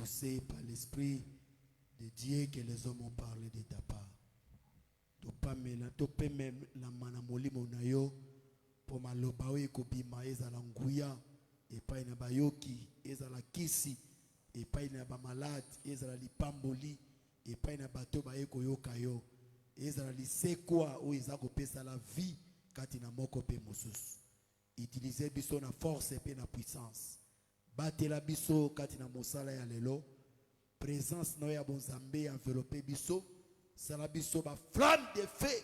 poussé par l'Esprit de Dieu que les hommes ont parlé de ta part. Topé même la manamoli monayo pour maloba eko bima ezala nguya et pas na bayoki ezala kisi et pas na ba malade ezala lipamboli et pas na bato ba eko yokayo ezala lisekwa ou ezako pesa la vie katina moko pe mosusu. Utiliser biso na force et na puissance. Batela biso katina mosala ya lelo. Présence no ya bonzambe enveloppé biso. Sala biso ba flamme de feu.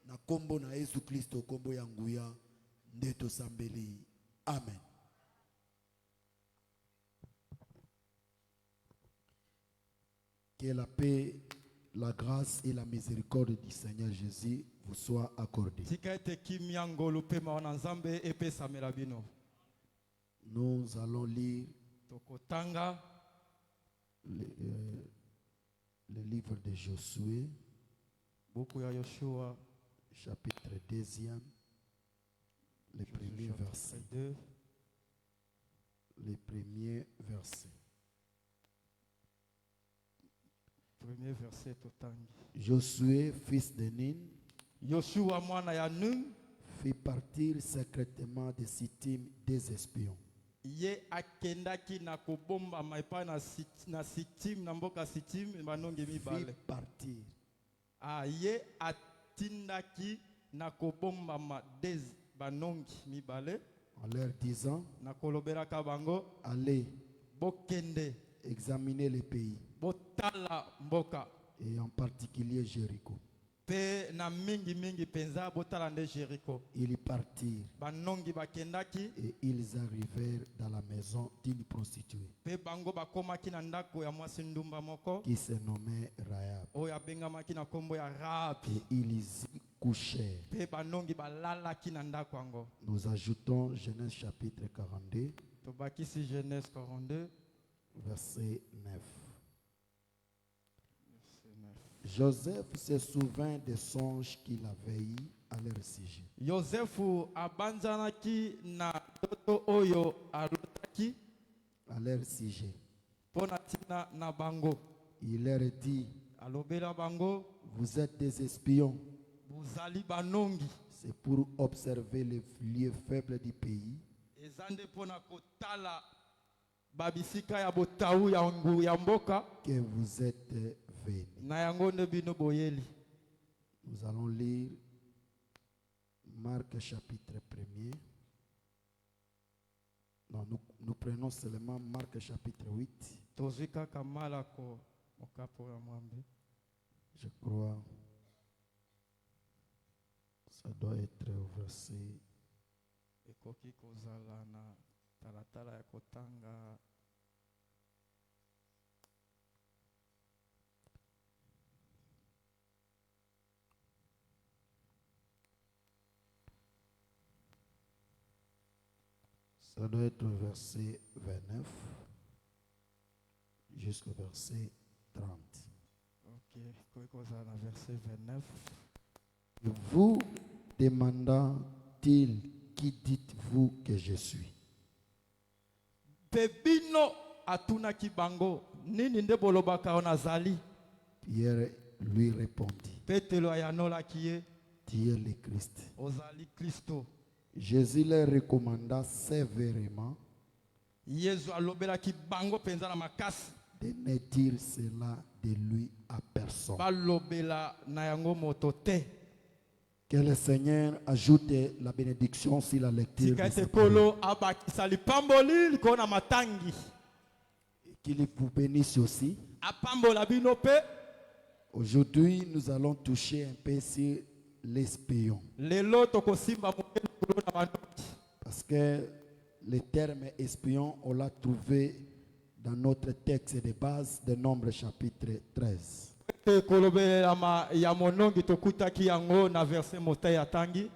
Na kombo na Yesu Kristo kombo ya nguya ndeto sambeli. Amen. Que la paix, la grâce et la miséricorde du Seigneur Jésus vous soient accordées. Nous allons lire le livre de Josué, chapitre 2, les premiers versets. Les premiers versets. Premier verset Josué, fils de Nun, Yoshua mwana ya Nun fit partir secrètement de Sittim des espions. ye akendaki na kobomba maipa na Sittim na mboka Sittim banongi mibale. Fit partir. Ye atindaki na kobomba ma des banongi mibale. En leur disant, na koloberaka bango, allez, bokende, examiner les pays, botala mboka, et en particulier Jéricho. pe na mingi mingi penza botala nde Jéricho. Ils partirent Banongi bakendaki et ils arrivèrent dans la maison d'une prostituée pe bango bakomaki na ndako ya mwasi ndumba moko qui se nommait Rahab. oyo abengamaki na kombo ya Rahabi. Et ils y couchèrent. Pe banongi balalaki na ndako yango. Nous ajoutons Genèse chapitre 42, Tobakisi Genèse 42 verset 9. Joseph se souvint des songes qu'il avait eus à leur sujet. Yosefu abanzanaki na toto oyo alotaki À leur sujet. pona tina na bango. Il leur dit, Alobela bango, vous êtes des espions. buzali banongi. C'est pour observer les lieux faibles du pays Ezande pona kotala babisika ya botawu ya ngu ya mboka que vous êtes venus. na yango nde bino boyeli. Nous allons lire Marc chapitre 1er. Non, nous prenons seulement Marc chapitre 8. Tozika kamala ko mokapo ya mwambe. Je crois ça doit être au verset. Ekoki kozala na talatala ya kotanga Ça doit être au verset 29 jusqu'au verset 30. Ok, ekoki kozala na verset 29. Vous demandant-il, qui dites-vous que je suis? Pebino atunaki bango, nini nde bolobaka o nazali? Pierre lui répondit, Petelo ayanolaki ye, tu es le Christ. ozali Kristo. Jésus leur recommanda sévèrement Yesu alobelaki bango penza na makasi, de ne dire cela de lui à personne. balobela na yango moto te. Que le Seigneur ajoute la bénédiction sur la lecture de Tika ete cette kolo abakisa lipamboli liko na matangi. qu'il vous bénisse aussi. Apambola bino pe. Aujourd'hui, nous allons toucher un peu sur l'espion. Lelo tokosimba mokelo kulo na bandoki. Parce que le terme espion, on l'a trouvé dans notre texte de base de Nombre chapitre 13. Te kolobela ma ya monongi tokutaki yango na verset motai ya tangi.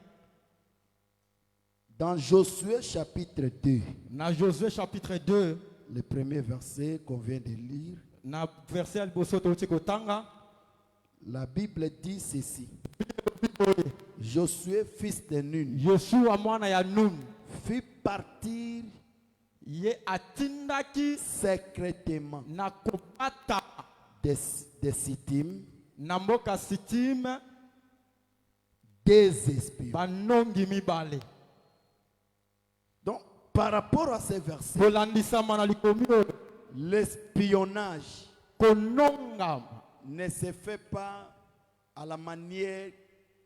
Dans Josué chapitre 2, Na Josué chapitre 2, le premier verset qu'on vient de lire, na verset ya liboso toti kotanga, la Bible dit ceci. Josué, fils de Nun, Yoshua mwana ya Nun fit partir ye atindaki secrètement na kopata des Sittim, na mboka Sitim des espions. banongi mibale. Donc, par rapport à ces versets, Kolandisama na likomi oyo, l'espionnage kononga ne se fait pas à la manière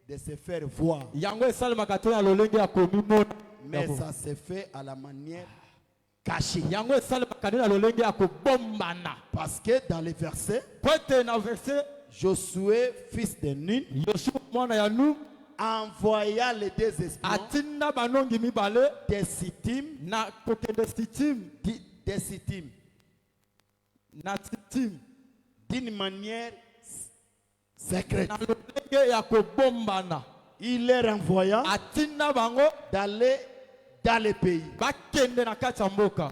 de se faire voir, yango esalemaka te na lolenge ya komimona, mais ça se fait à la manière cachée. yango esalemaka te na lolenge ya kobombana. Parce que dans les versets, Po ete na verse Josué, fils de Nun, Yoshua mwana ya Num envoya les deux espions atinda banongi mibale des Sittim, na kokende Sitim, des Sittim, na Sitim d'une manière secrète. na lolenge ya kobombana. Il les renvoya Atinda bango d'aller dans les pays, bakende na kati ya mboka,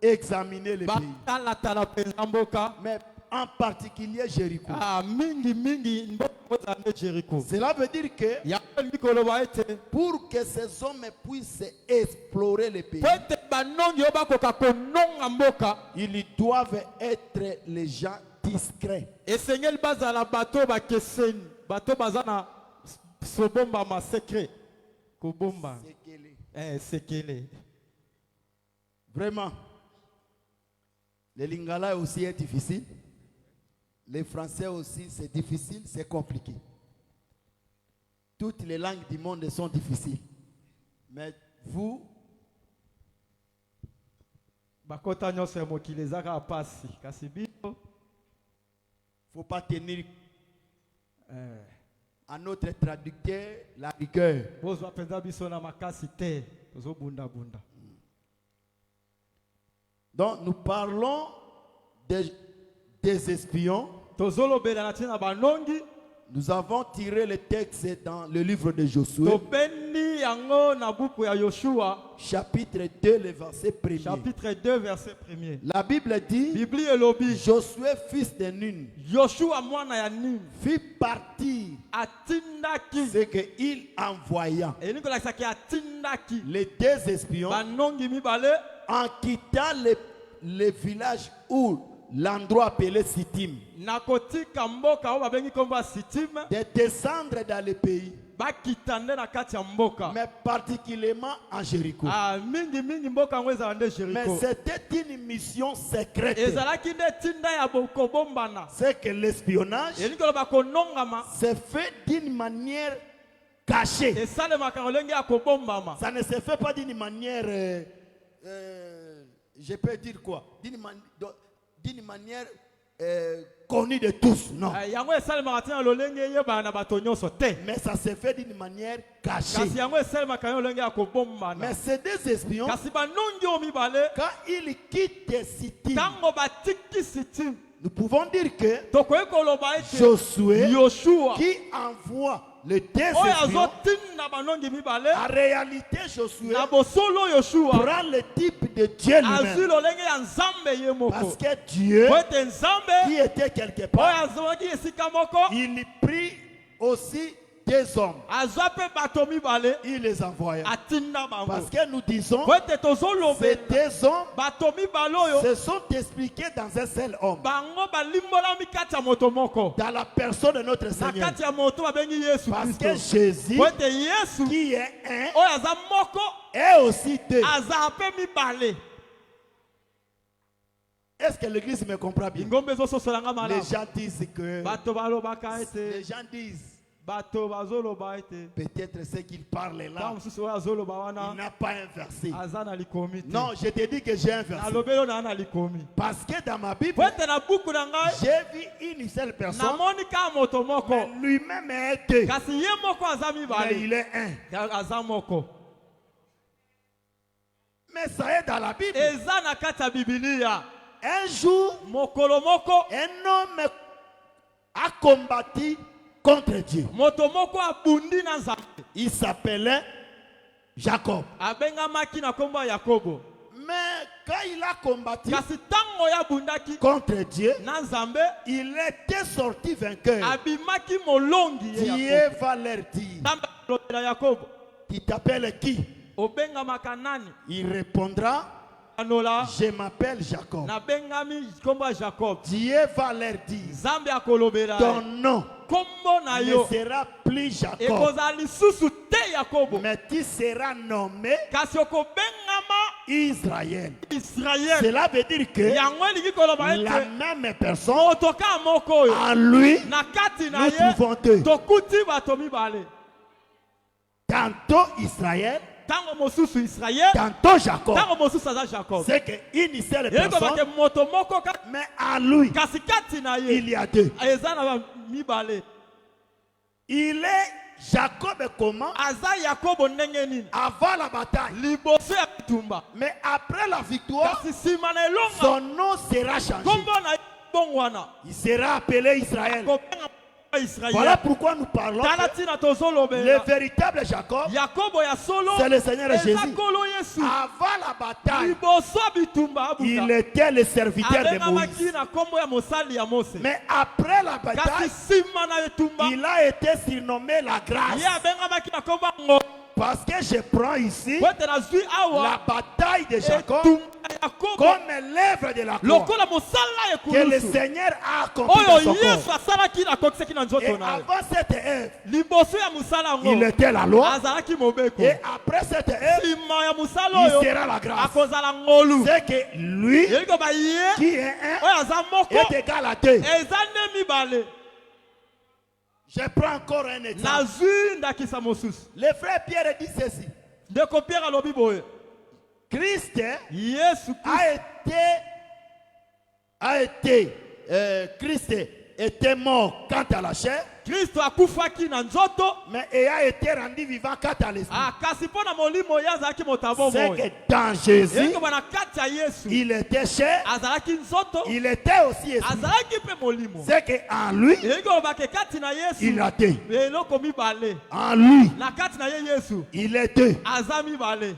examiner les pays, batalatala mpenza mboka. mais en particulier Jéricho. Mingi mingi mboka kozala nde Jericho. Cela veut dire que yango elingi koloba ete pour que ces hommes puissent explorer les pays, po ete banongi oyo bakoka kononga mboka, ils doivent être les gens discrets. esengeli bazala bato bakeseni, bato baza na sobombama secret kobomba sekele. Vraiment, le lingala aussi est difficile. Les français aussi, c'est difficile, c'est compliqué. Toutes les langues du monde sont difficiles. Mais vous, bakota nyonso ya mokili ezaka pasi kasi bino faut pas tenir à notre traducteur la rigueur. bozwa mpenza biso na makasi te, tozobundabunda. Donc nous parlons des espions. Tozolobela na tina banongi, Nous avons tiré le texte dans le livre de Josué, tobendi yango na buku ya Yoshua chapitre 2, le verset 1er. chapitre 2 verset 1er. La Bible dit, Bibli elobi Josué, fils de Nun, Yoshua mwana ya Nuni fit partir atindaki, ce qu'il envoya elingi kolakisaki atindaki les deux espions banongi mibale en quittant le village où l'endroit appelé Sittim, na kotika mboka oyo babengi kombo ya Sitim, de descendre dans le pays, bakita nde na kati ya mboka. mais particulièrement en Jéricho. Mingi mingi mboka yango ezala nde Mais Jericho. c'était une mission secrète. Ezalaki nde tinda ya kobombana. C'est que l'espionnage Elingi koloba konongama se fait d'une manière cachée. esalemaka lolenge ya kobombama. Ça ne se fait pas d'une manière, je peux dire quoi, d'une manière connue de tous, non. Yango esalemaka tina lolenge eyebana na bato nyonso te. Mais ça se fait d'une manière cachée. Kasi yango esalemaka yo lolenge ya kobombana. Mais ces deux espions, Kasi banongi oyo mibale quand ils quittent Sittim, tango batiki Sitim, nous pouvons dire que tokoki koloba ete Josué, Yoshua qui envoie les deux oyo espions, azotinda banongi mibale en réalité Josué na bosolo Yoshua prend le type de Dieu azwi lui-même. lolenge ya Nzambe ye moko. Parce que Dieu, Po ete Nzambe qui était quelque oyo part, azwaki esika moko il prit aussi des hommes. azwa mpe bato mibale Il les envoya. atinda bango. Parce que nous disons, Po ete tozoloba ces deux hommes bato mibale oyo se sont expliqués dans un seul homme, bango balimbolami kati ya moto moko dans la personne de notre na Seigneur. kati ya moto babengi Yesu Parce que Kristo. Jésus, Po ete Yesu qui est un, oyo aza moko est aussi deux. aza mpe mibale. Est-ce que l'église me comprend bien? Ingombe ezososolanga Les malamu. gens disent que, Bato balobaka les ete gens disent, bato bazoloba ete peut-être ce qu'il parle ntango là, mosusu oyo azoloba il wana n'a pas un verset. aza na likomi te. Non, je te dis que j'ai un verset. nalobeli oyo naa na likomi. Parce que dans ma Bible, Po ete na buku na ngai j'ai vu une seule personne, namoni kaka moto moko mais lui-même est deux. kasi ye moko aza Mais mibale il est un. aza moko. Mais ça est dans la Bible. Eza na kati ya Bibilia. Un jour, Mokolo moko un homme a combattu contre Dieu. moto moko abundi na Nzambe. Il s'appelait Jacob. Abengamaki na kombo ya Yakobo. Mais quand il a combattu Kasi tango ya bundaki contre Dieu, na Nzambe il était sorti vainqueur. abimaki molongi ye Dieu Yakobo. va leur dire, Nzambe alobela Yakobo, tu t'appelles qui? obengamaka nani? Il répondra, anola je m'appelle Jacob. na bengami kombo ya Jacob. Dieu va leur dire, Nzambe akolobela ton nom kombo na ne yo sera plus Jacob, ekozala lisusu te Yakobo, mais tu seras nommé kasi okobengama Israël. Israël. Cela veut dire que Yango elingi koloba la ete même personne, moto ka moko oyo en lui, na kati na nous ye trouvons deux. tokuti bato mibale, Tantôt Israël, ntango mosusu Israël, tantôt Jacob. ntango mosusu aza Jacob. C'est qu'une seule Eyekobake personne, moto moko kaka, mais en lui, kasi kati na il ye y a deux. eza na mibale. Il est Jacob comment? Aza Yakobo ndenge nini Avant la bataille. liboso ya bitumba, Mais après la victoire, kasi nsima na elonga son nom sera changé. kombo na ye bongwana Il sera appelé Israël. kobenga Israël. Voilà pourquoi nous parlons tala que tina le tozolobela véritable Jacob, Yakobo ya solo c'est le Seigneur eza Jésus. kolo Yesu. Avant la bataille, Liboso ya bitumba il abuka était le serviteur de abengamaki Moïse. na kombo ya mosali ya Mose, Mais après la kasi bataille, nsima na etumba il a été surnommé la ye grâce. abengamaki na kombo ya ngolu. Parce que je prends ici po ete nazwi la awa bataille de Jacob etumba ya Yakobo comme l'œuvre de la croix lokola mosala que le ekulusu Seigneur a accompli dans son oyo corps. Yesu asalaki na akokisaki na Et nzoto na ye. avant cette œuvre, Liboso ya mosala il yango était la loi. azalaki mobeko, Et après cette œuvre, nsima ya mosala il oyo sera la grâce. akozala ngolu. C'est que lui Yeli koba ye qui est un oyo aza moko est égal à deux. eza nde mibale. Je prends encore un exemple. Nazwi ndakisa mosusu. Le frère Pierre dit ceci. Ndeko Pierre alobi boye Christ Yesu Christ était mort quant à la chair, Kristo akufaki na nzoto mais il a été rendu vivant quant à l'esprit. kasi mpo na molimo ye azalaki motabo C'est moyo. que dans Jésus, Yeli koba na kati ya Yesu il était chair, azalaki nzoto il était aussi esprit. azalaki mpe molimo. C'est qu'en lui, Yeli koba ke kati na Yesu il a deux. eloko mibale, En lui, na kati na ye Yesu il est deux. aza mibale,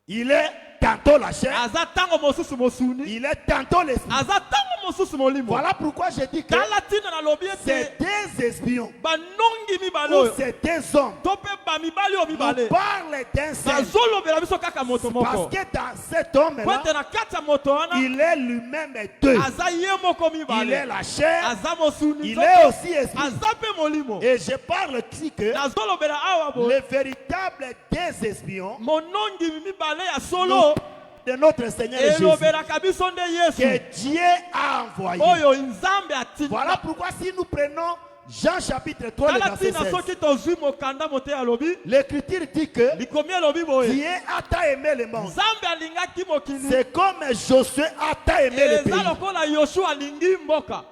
Il est tantôt la chair, aza tango mosusu mosuni, il est tantôt l'esprit. aza tango mosusu molimo. Voilà pourquoi je dis que Tala tina na lobi c'est ete des espions banongi mibale ou oyo c'est des hommes. to mpe bamibali oyo On mibale parle d'un seul. bazolobela biso kaka moto Parce moko, que dans cet po homme-là, ete na kati ya moto wana il est lui-même deux. aza ye moko Il est mibale, la chair, aza mosuni il nzoto, est aussi esprit. aza mpe molimo. Et je parle ici que Nazolobela awa boye le véritable des espions monongi mibale ya solo de notre Seigneur Jésus elobelaka biso nde que Yesu Dieu a envoyé. oyo nzambe atinda. Voilà pourquoi si nous prenons Jean chapitre 3, le Tala verset tina 16, soki tozwi mokanda mote alobi l'écriture dit que likomi elobi boye Dieu a tant aimé le monde. nzambe alingaki mokili C'est comme Josué a tant aimé le eza pays. lokola Yoshua alingi mboka.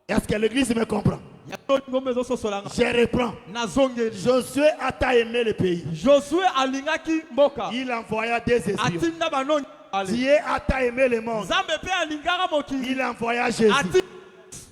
Est-ce que l'église me comprend? Yango ngombe ezososolanga Je reprends. nazongeli. Josué a tant aimé le pays. Josue alingaki mboka Il envoya des espions. atinda banongi mibale. Dieu a tant aimé le monde. nzambe mpe alingaka mokili Il envoya Jésus. ati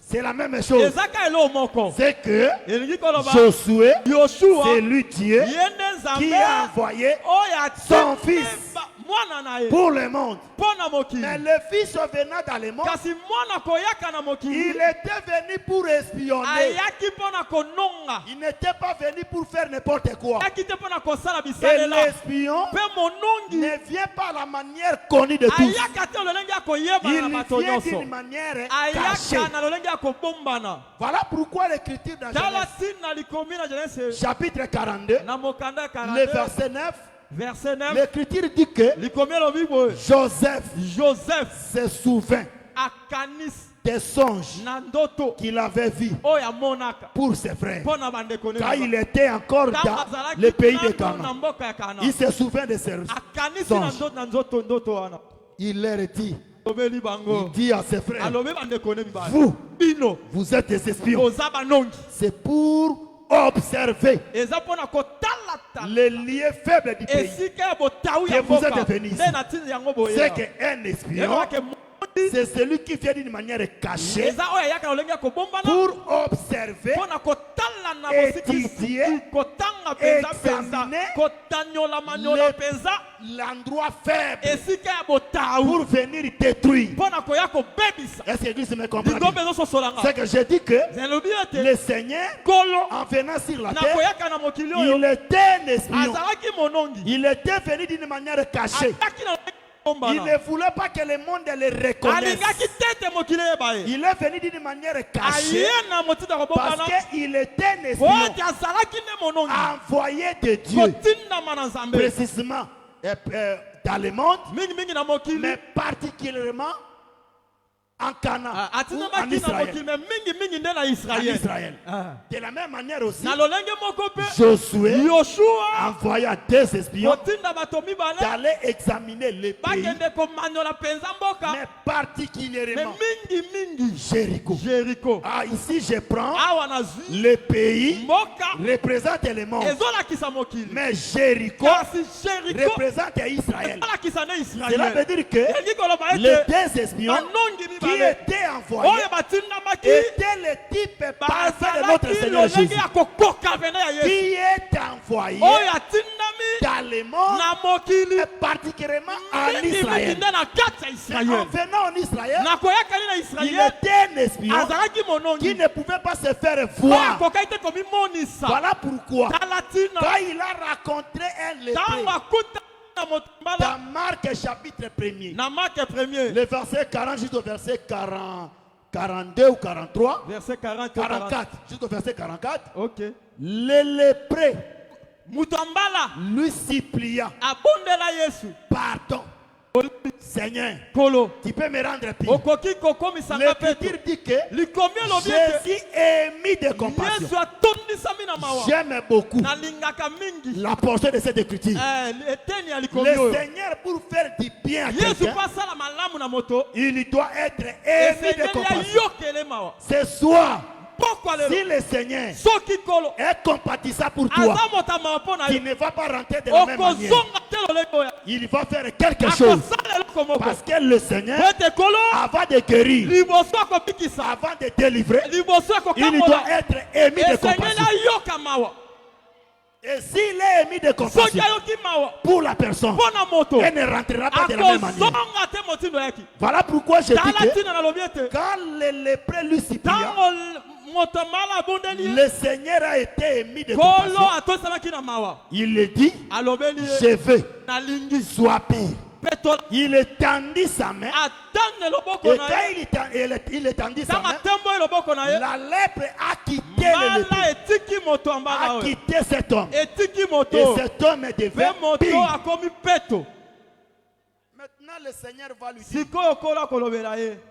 C'est la même chose. ezaka eloo moko C'est que elingi koloba Josué, Yoshua c'est lui Dieu ye nde qui nzambe a envoyé oyo son atinda fils mwana na ye pour le monde. mpo na mokili, Mais le fils venant dans le monde, kasi mwana koyaka na il mokili était venu pour espionner. ayaki mpo na kononga, Il n'était pas venu pour faire n'importe quoi. ayaki te mpo na kosala Et bisalela. l'espion Mpe monongi ne vient pas la manière connue de tous. ayaka te lolenge ya koyebana Il na bato vient nyonso, d'une manière cachée. ayaka na lolenge ya kobombana. Voilà pourquoi l'écriture dans Tala Genèse, tina likomi na Genese chapitre 42, na mokanda ya le 42 verset 9, verset 9 l'écriture dit que likomi elobi boye Joseph Joseph se souvint akanisi des songes na ndoto qu'il avait vus oyo amonaka pour ses frères. mpo na bandeko ne Quand il était encore ntango dans azalaki le pays de nano na Canaan, mboka ya Kana, il se souvint de ses akanisi na songes. ndoto wana Il leur dit, alobeli il bango, dit à ses frères, alobi bandeko ne mibale, vous, bino vous êtes des espions. oza banongi, C'est pour observer eza mpo na kotalata les lieux faibles du pays. esika ya botawu Que ya vous mboka êtes venu ici. nde natindi yango boye C'est qu'un espion, yebake mondi c'est celui qui vient d'une manière cachée eza oyo ayaka na lolenge ya kobombana pour observer, mpo na kotala na étudier, bosiki kotanga mpenza mpenza examiner kotanyola manyola le- mpenza l'endroit faible esika ya botawu pour venir détruire. mpo na koya kobebisa. Est-ce que l'Église me comprend Ligombe bien? ezososolanga C'est que je dis que elobi ete le Seigneur, kolo en venant sur la na terre, koyaka na mokili oyo il était un espion. azalaki monongi Il était venu d'une manière cachée. ataki na Il ne voulait pas que le monde le reconnaisse. Il est venu d'une manière cachée parce qu'il était un espion envoyé de Dieu, précisément dans le monde, mais particulièrement en Canaan, ou en Israël. En Israël. De la même manière aussi, Josué envoya deux espions d'aller examiner le pays, mais particulièrement Jéricho. Ah, ici je prends le pays représente le monde, mais Jéricho représente Israël. Cela veut dire que les deux espions qui étaient envoyés étaient le type parfait de notre Seigneur Jésus, qui est envoyé dans le monde, et particulièrement en Israël. En venant en Israël, il était un espion qui ne pouvait pas se faire voir. Voilà pourquoi, quand il a rencontré un lépreux, dans Marc chapitre 1er, le verset 40 jusqu'au verset 42 ou 43, verset 40, 44, jusqu'au verset 44, ok. le lépreux lui supplia, pardon, Seigneur, tu peux me rendre pire. L'Écriture dit que Jésus est mis de compassion. J'aime beaucoup la portion de cette Écriture. Le Seigneur, pour faire du bien à quelqu'un, il doit être émis de compassion. Ce soir, si le Seigneur est compatissant pour toi, il ne va pas rentrer de la même manière. Il va faire quelque chose. Parce que le Seigneur, avant de guérir, avant de délivrer, il doit être émis de compassion. Et s'il est émis de compassion pour la personne, elle ne rentrera pas de la même manière. Voilà pourquoi je dis que quand le lépreux lui supplia, le Seigneur a été émis de compassion. Il le dit, je veux, sois pire. Il étendit sa main. Et quand il étendit sa main, la lèpre a quitté le lépreux, a quitté cet homme. Et cet homme est devenu pire. Maintenant le Seigneur va lui dire,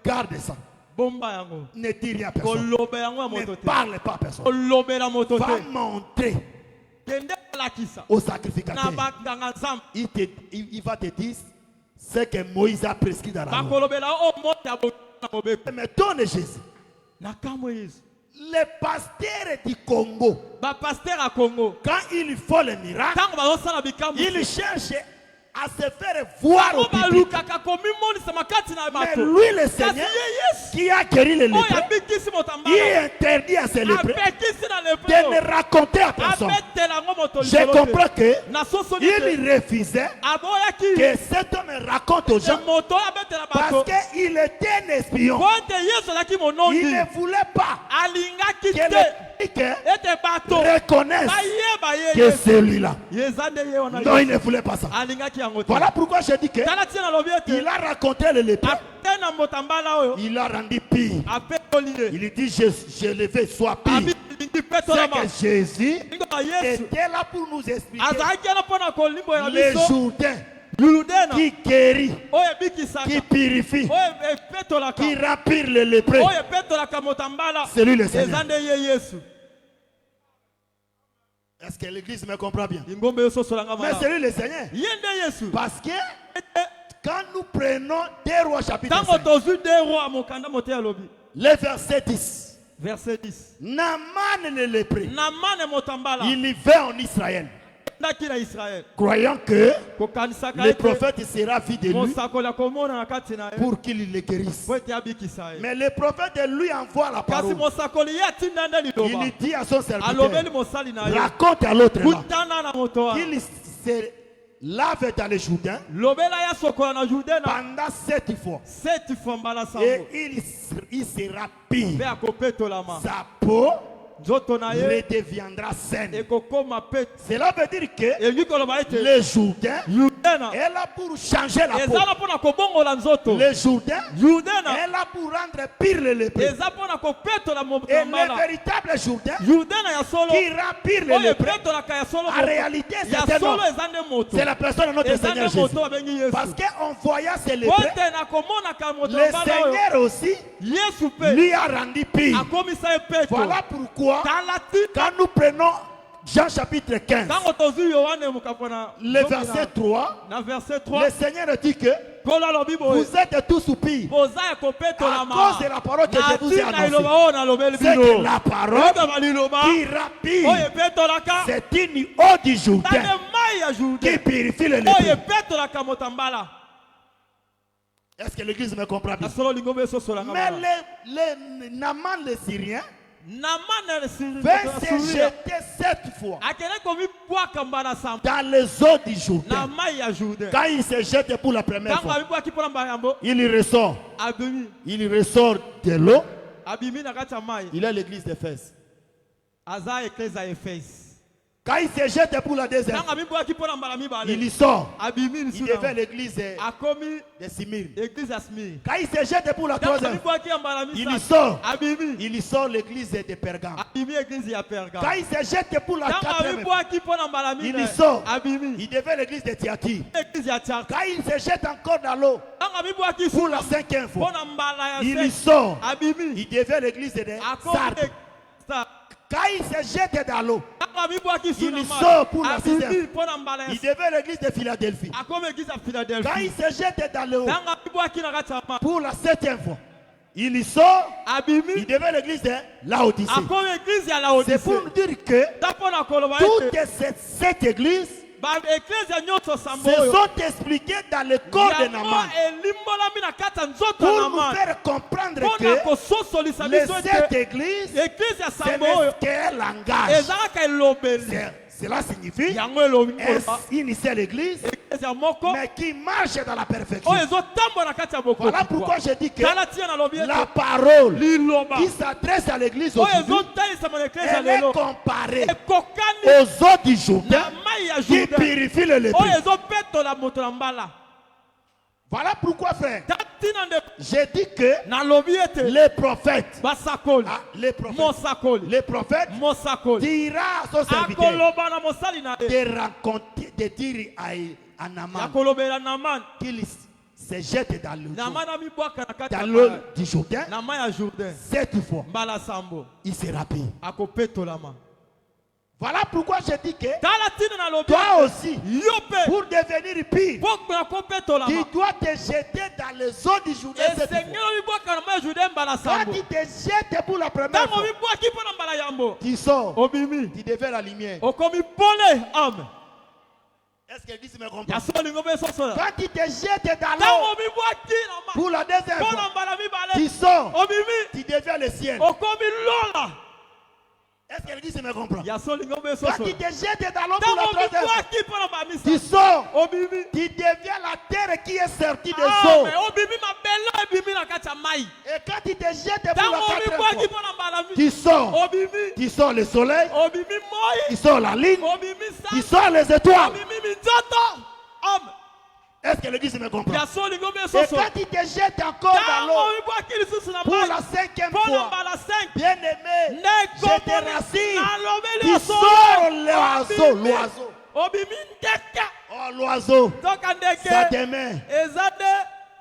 garde ça. Ne dis rien à personne. Ne parle pas à personne. Va montrer au sacrificateur. Il va te dire ce que Moïse a prescrit dans la loi. Mais donne Jésus. Les pasteurs du Congo, quand ils font le miracle, ils cherchent à se faire voir au public. Mais lui, le Seigneur, qui a guéri les lépreux, il interdit à ces lépreux de ne raconter à personne. Je comprends que il refusait que cet homme raconte aux gens parce qu'il était un espion. Il ne voulait pas que le public reconnaisse que c'est celui-là. Non, il ne voulait pas ça. Voilà pourquoi je dis que il a raconté le lépreux. Il a rendu pire. Il dit je le vais soit pire. C'est que Jésus était là pour nous expliquer les Jourdains qui guérit, qui purifie, qui remplit le lépreux. C'est lui le Seigneur. Est-ce que l'église me comprend bien? Mais c'est lui le Seigneur. Parce que quand nous prenons 2 Rois chapitre 5, le verset 10. Naaman le lépreux, il y va en Israël, croyant que le prophète sera vu de lui pour qu'il le guérisse. Mais le prophète lui envoie la parole. Il dit à son serviteur, raconte à l'autre là qu'il se lave dans le Jourdain pendant 7 fois. Et il sera pire. Sa peau redeviendra saine. Cela veut dire que le Jourdain Jourdain est là pour changer la peau. ezala pona kobongola nzoto Le Jourdain Jourdain est là pour rendre pire le lépreux. eza pona kopetola Et le mobala véritable Jourdain Jourdain ya solo qui rend pire le oyo lépreux, epetolaka ya solo en réalité ya c'est un solo homme. eza nde moto C'est la personne de notre eza Seigneur nde Jésus. moto babengi Yesu Parce qu'en voyant ces lépreux, kote na komonaka moto le mbala oyo Seigneur aussi Yesu mpe lui a rendu pire. akomisa epeto Voilà pourquoi, tala tina quand nous prenons Jean chapitre 15, ntango tozwi yohane mokambo na le verset 3, na verset le 3 Seigneur dit que nkolo alobi boye vous êtes tous soupirs boza ya kopetolama à cause de la parole que je vous ai na liloba annoncée. oyo nalobeli C'est que bino la parole oyeba liloba qui rend pire, oyo epetolaka c'est une eau du Jourdain tane mai ya qui Jourdain purifie le oyo lépreux. epetolaka moto mbala Est-ce que l'église me comprend bien? na solo lingo besosolanga Mais Naaman le Syrien namana vint se jeter 7 fois akende komibwaka mbala sambo dans les eaux du na Jourdain. mai ya Jourdain Quand il se jette pour la première ntango fois, abibwaki mpona mbala yango il ressort. abimi Il ressort de l'eau. abimi na kati ya mai Il est l'église d'Éphèse. aza eklese ya efese Quand il se jette pour la deuxième ntango fois, abibwaki mpona mbala il mibale y sort. abimi Il lisusu devait na l'église akomi de Smyrne. eglise ya smir Quand il se jette pour la ntango troisième fois, abibwaki ya mbala il y misatu sort. abimi Il y sort l'église de Pergame. abimi eglise ya perga Quand il se jette pour la ntango quatrième fois, abibwaki mpona mbala il y mine sort. abimi Il devait l'église de Thyatire. eglise ya tiaka Quand il se jette encore dans l'eau ntango abibwaki pour la cinquième fois, mpona mbala ya il y se sort. abimi Il devait l'église de akomi Sardes. Quand il se jette dans l'eau, ntango abibwaki il sort pour la abimi sixième. mpona mbala ya Il devait l'église de Philadelphie. akomi eglise ya Quand philadelphie il se jette dans l'eau ntango abibwaki na kati ya mai pour la septième fois, il y sort. Il abimi devait l'église de Laodicée. akomi eglise ya C'est pour laodise nous dire que ta mpona koloba ete toutes ces 7 églises baeklese nyonso sambo se oyo sont expliquées dans le corps de yango Naaman elimbolami na kati ya nzoto pour ya nous Naaman faire comprendre mpona que kososolisa les biso 7 ete églises, eklise ya ce sambo oyo n'est qu'un langage. ezalaka elobeli Cela signifie yango elobi koloba une seule église, eklise ya moko mais qui marche dans la perfection. oyo ezotambola na kati ya Voilà bokoki pourquoi je dis que tala tia nalobi la ete parole liloba qui s'adresse à l'église oyo aujourd'hui, ezotalisama na eklise ya elle est lelo comparée ekokani aux eaux du na Jourdain mai ya qui Jourdain purifient le lépreux. oyo ezopetola moto na mbala Voilà pourquoi, frère, tatina nde j'ai dit que nalobi ete les prophètes, basakoli mosakoli les prophètes mosakoli dira à son serviteur akoloba na mosali na ye de rencontrer, de dire à Naaman akolobela Naaman qu'il se jette dans l'eau, Naaman amibwaka na kati dans ya l'eau mbala du Jourdain na mai ya Jourdain 7 fois. mbala sambo Il sera pire. akopetolama Voilà pourquoi je dis que tala tina nalobi toi aussi, yo mpe pour devenir pire, mpo na kopetolama tu dois te jeter dans les eaux du Jourdain 7 fois. esengeli omibwaka na mai ya Jourdain mbala Quand sambo tu te jettes pour la première ntango fois, omibwaki mpo na mbala yambo tu sors, obimi tu deviens la lumière. okomi pole ame Est-ce que l'église me comprend? ya solingo mpe sosola Quand tu te jettes dans ntango l'eau omibwaki na mai pour la deuxième mpo na fois, mbala tu mibale sors, obimi tu deviens le ciel. okomi lola Est-ce que l'église me comprend? ya solingo mpe Quand tu sosola te jettes dans l'eau pour la ntango troisième fois, omibwaki mpo na tu bamisa sors, obimi tu deviens la terre qui est sortie des eaux. ame obimi mabele ebimi na kati ya mai Et quand tu te jettes pour ntango la quatrième omibwaki fois, mpo na mbala tu sors, obimi tu sors le soleil, obimi moi tu sors la lune, obimi tu sa sors les étoiles. obimi minzoto ame Est-ce que l'église me comprend? ya solingo mpe Et sosola quand tu te jettes encore dans ntango l'eau omibwaki lisusu na pour mai la cinquième mpo na fois, mbala 5 bien-aimé, nde je te rassure, nalobeli tu ya sors solo l'oiseau. obimi ndeke Oh, l'oiseau, toka ça ndeke demeure, eza nde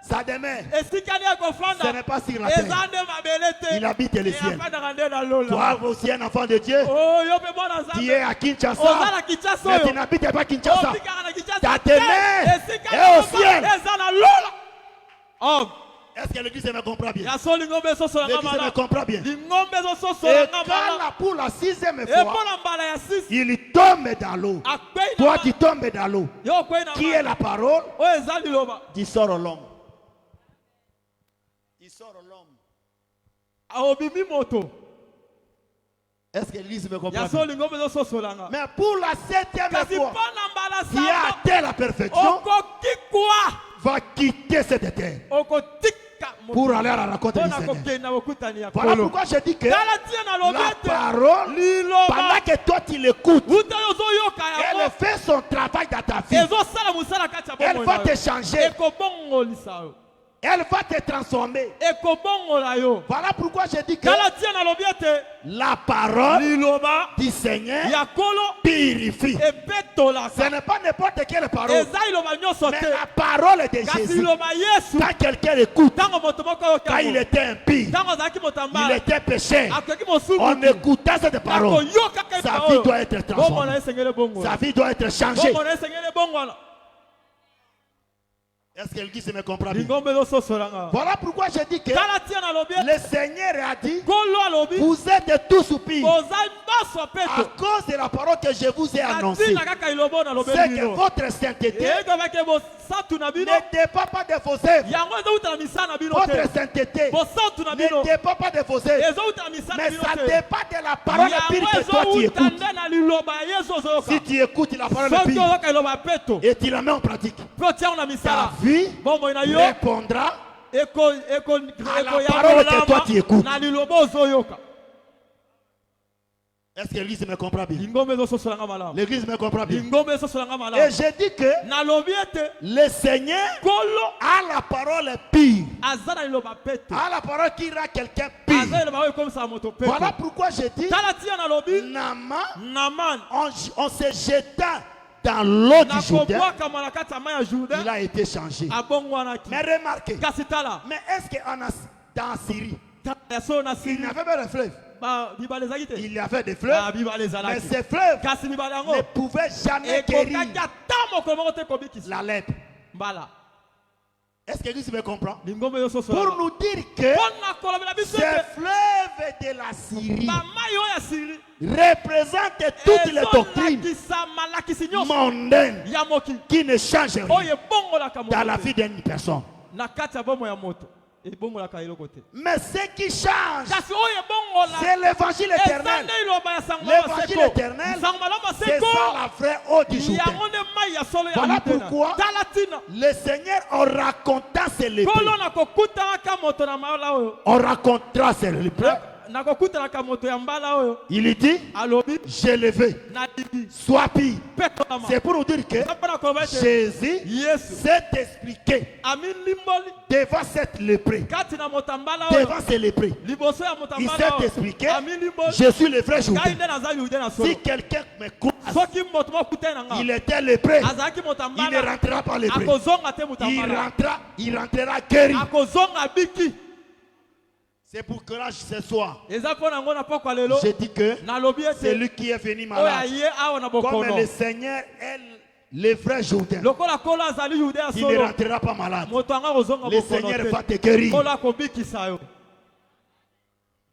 ça demeure. esikani ya Ce kofanda n'est pas sur la terre. eza nde mabele te Il habite le ciel. afandaka nde na lola Toi aussi un enfant de Dieu, oyo mpe mwana tu nzambe es à oza Kinshasa, na kinshasa mais tu oyo n'habites pas Kinshasa. obikaka na kinshasa Ta te demeure esika est au na ciel. eza na lola homme Est-ce que l'église me comprend bien? ya so lingombe ezosolanga L'église me mbala comprend bien. lingombe Et ezososolanga quand mbala là, pour la sixième epo fois, na mbala ya 6 il tombe dans l'eau. akwei Toi, na tu tombes dans l'eau. yo okwei na Qui est la parole? oyo eza liloba Tu sors au l'homme. Tu sors au l'homme. aobimi moto Est-ce que l'église me comprend ya so bien? lingombe ezososolanga Mais pour la septième kasi fois, mpo na mbala qui a atteint la perfection, okoki kwa va quitter cette terre. okotika pour aller à la rencontre du Seigneur. Voilà pourquoi je dis que la parole, pendant que toi tu l'écoutes, elle fait son travail dans ta vie. Elle va te changer. Elle va te transformer. Voilà pourquoi je dis que la parole du Seigneur purifie. Ce n'est pas n'importe quelle parole, mais la parole de Jésus. Quand quelqu'un l'écoute, quand il était impie, il était pécheur, en écoutant cette parole, sa vie doit être transformée. Sa vie doit être changée. Est-ce que l'église me comprend bien? Voilà pourquoi je dis que le Seigneur a dit, vous êtes tous soupirs à cause de la parole que je vous ai annoncée. C'est que votre sainteté ne dépend pas de vos œuvres. Votre sainteté ne dépend pas de vos œuvres. Mais ça dépend de la parole pure que toi tu écoutes. Si tu écoutes la parole pure et tu la mets en pratique, ta vie répondra à la parole que toi tu écoutes. Est-ce que l'église me comprend bien? L'église me comprend bien. Et j'ai dit que le Seigneur a la parole pure. A la parole qui rend quelqu'un pur. Voilà pourquoi j'ai dit Naaman, en se jetant dans l'eau du Jourdain, il a été changé. Mais remarquez, mais est-ce que dans Syrie, il n'y avait pas de fleuve? Il y avait des fleuves, mais ces fleuves ne pouvaient jamais guérir la lèpre. Est-ce que l'église me comprend? Pour nous dire que ces fleuves de la Syrie représentent toutes les doctrines mondaines qui ne changent rien dans la vie d'une personne. Mais ce qui change, c'est l'évangile éternel. L'évangile éternel, c'est ça la vraie eau du Jourdain. Voilà pourquoi le Seigneur, en racontant ses lépreux, on racontera ses lépreux. Il dit, j'ai levé, sois pire. C'est pour nous dire que Jésus s'est expliqué devant cette lépreux, devant ces lépreux. Il s'est expliqué, je suis le vrai Jourdain. Si quelqu'un me croit, il était lépreux, il ne rentrera pas lépreux. Il rentrera guéri. C'est pour que là, ce soir, je dis que c'est lui qui est venu malade. Comme le Seigneur est le vrai Jourdain, il ne rentrera pas malade. Le Seigneur va te guérir.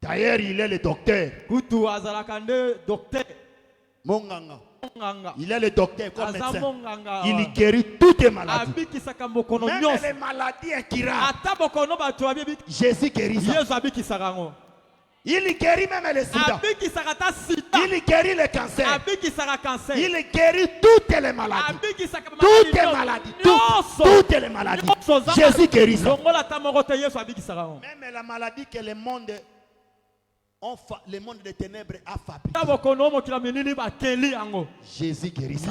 D'ailleurs, il est le docteur. Monganga. Il est le docteur comme médecin. Il guérit toutes les maladies. Même les maladies incurables, Jésus guérit ça. Il guérit même les sida. Il guérit le cancer. Il guérit toutes les maladies. Toutes les maladies. Toutes les maladies. Jésus guérit ça. Même la maladie que le monde des ténèbres a fabriqué. Jésus guérit ça.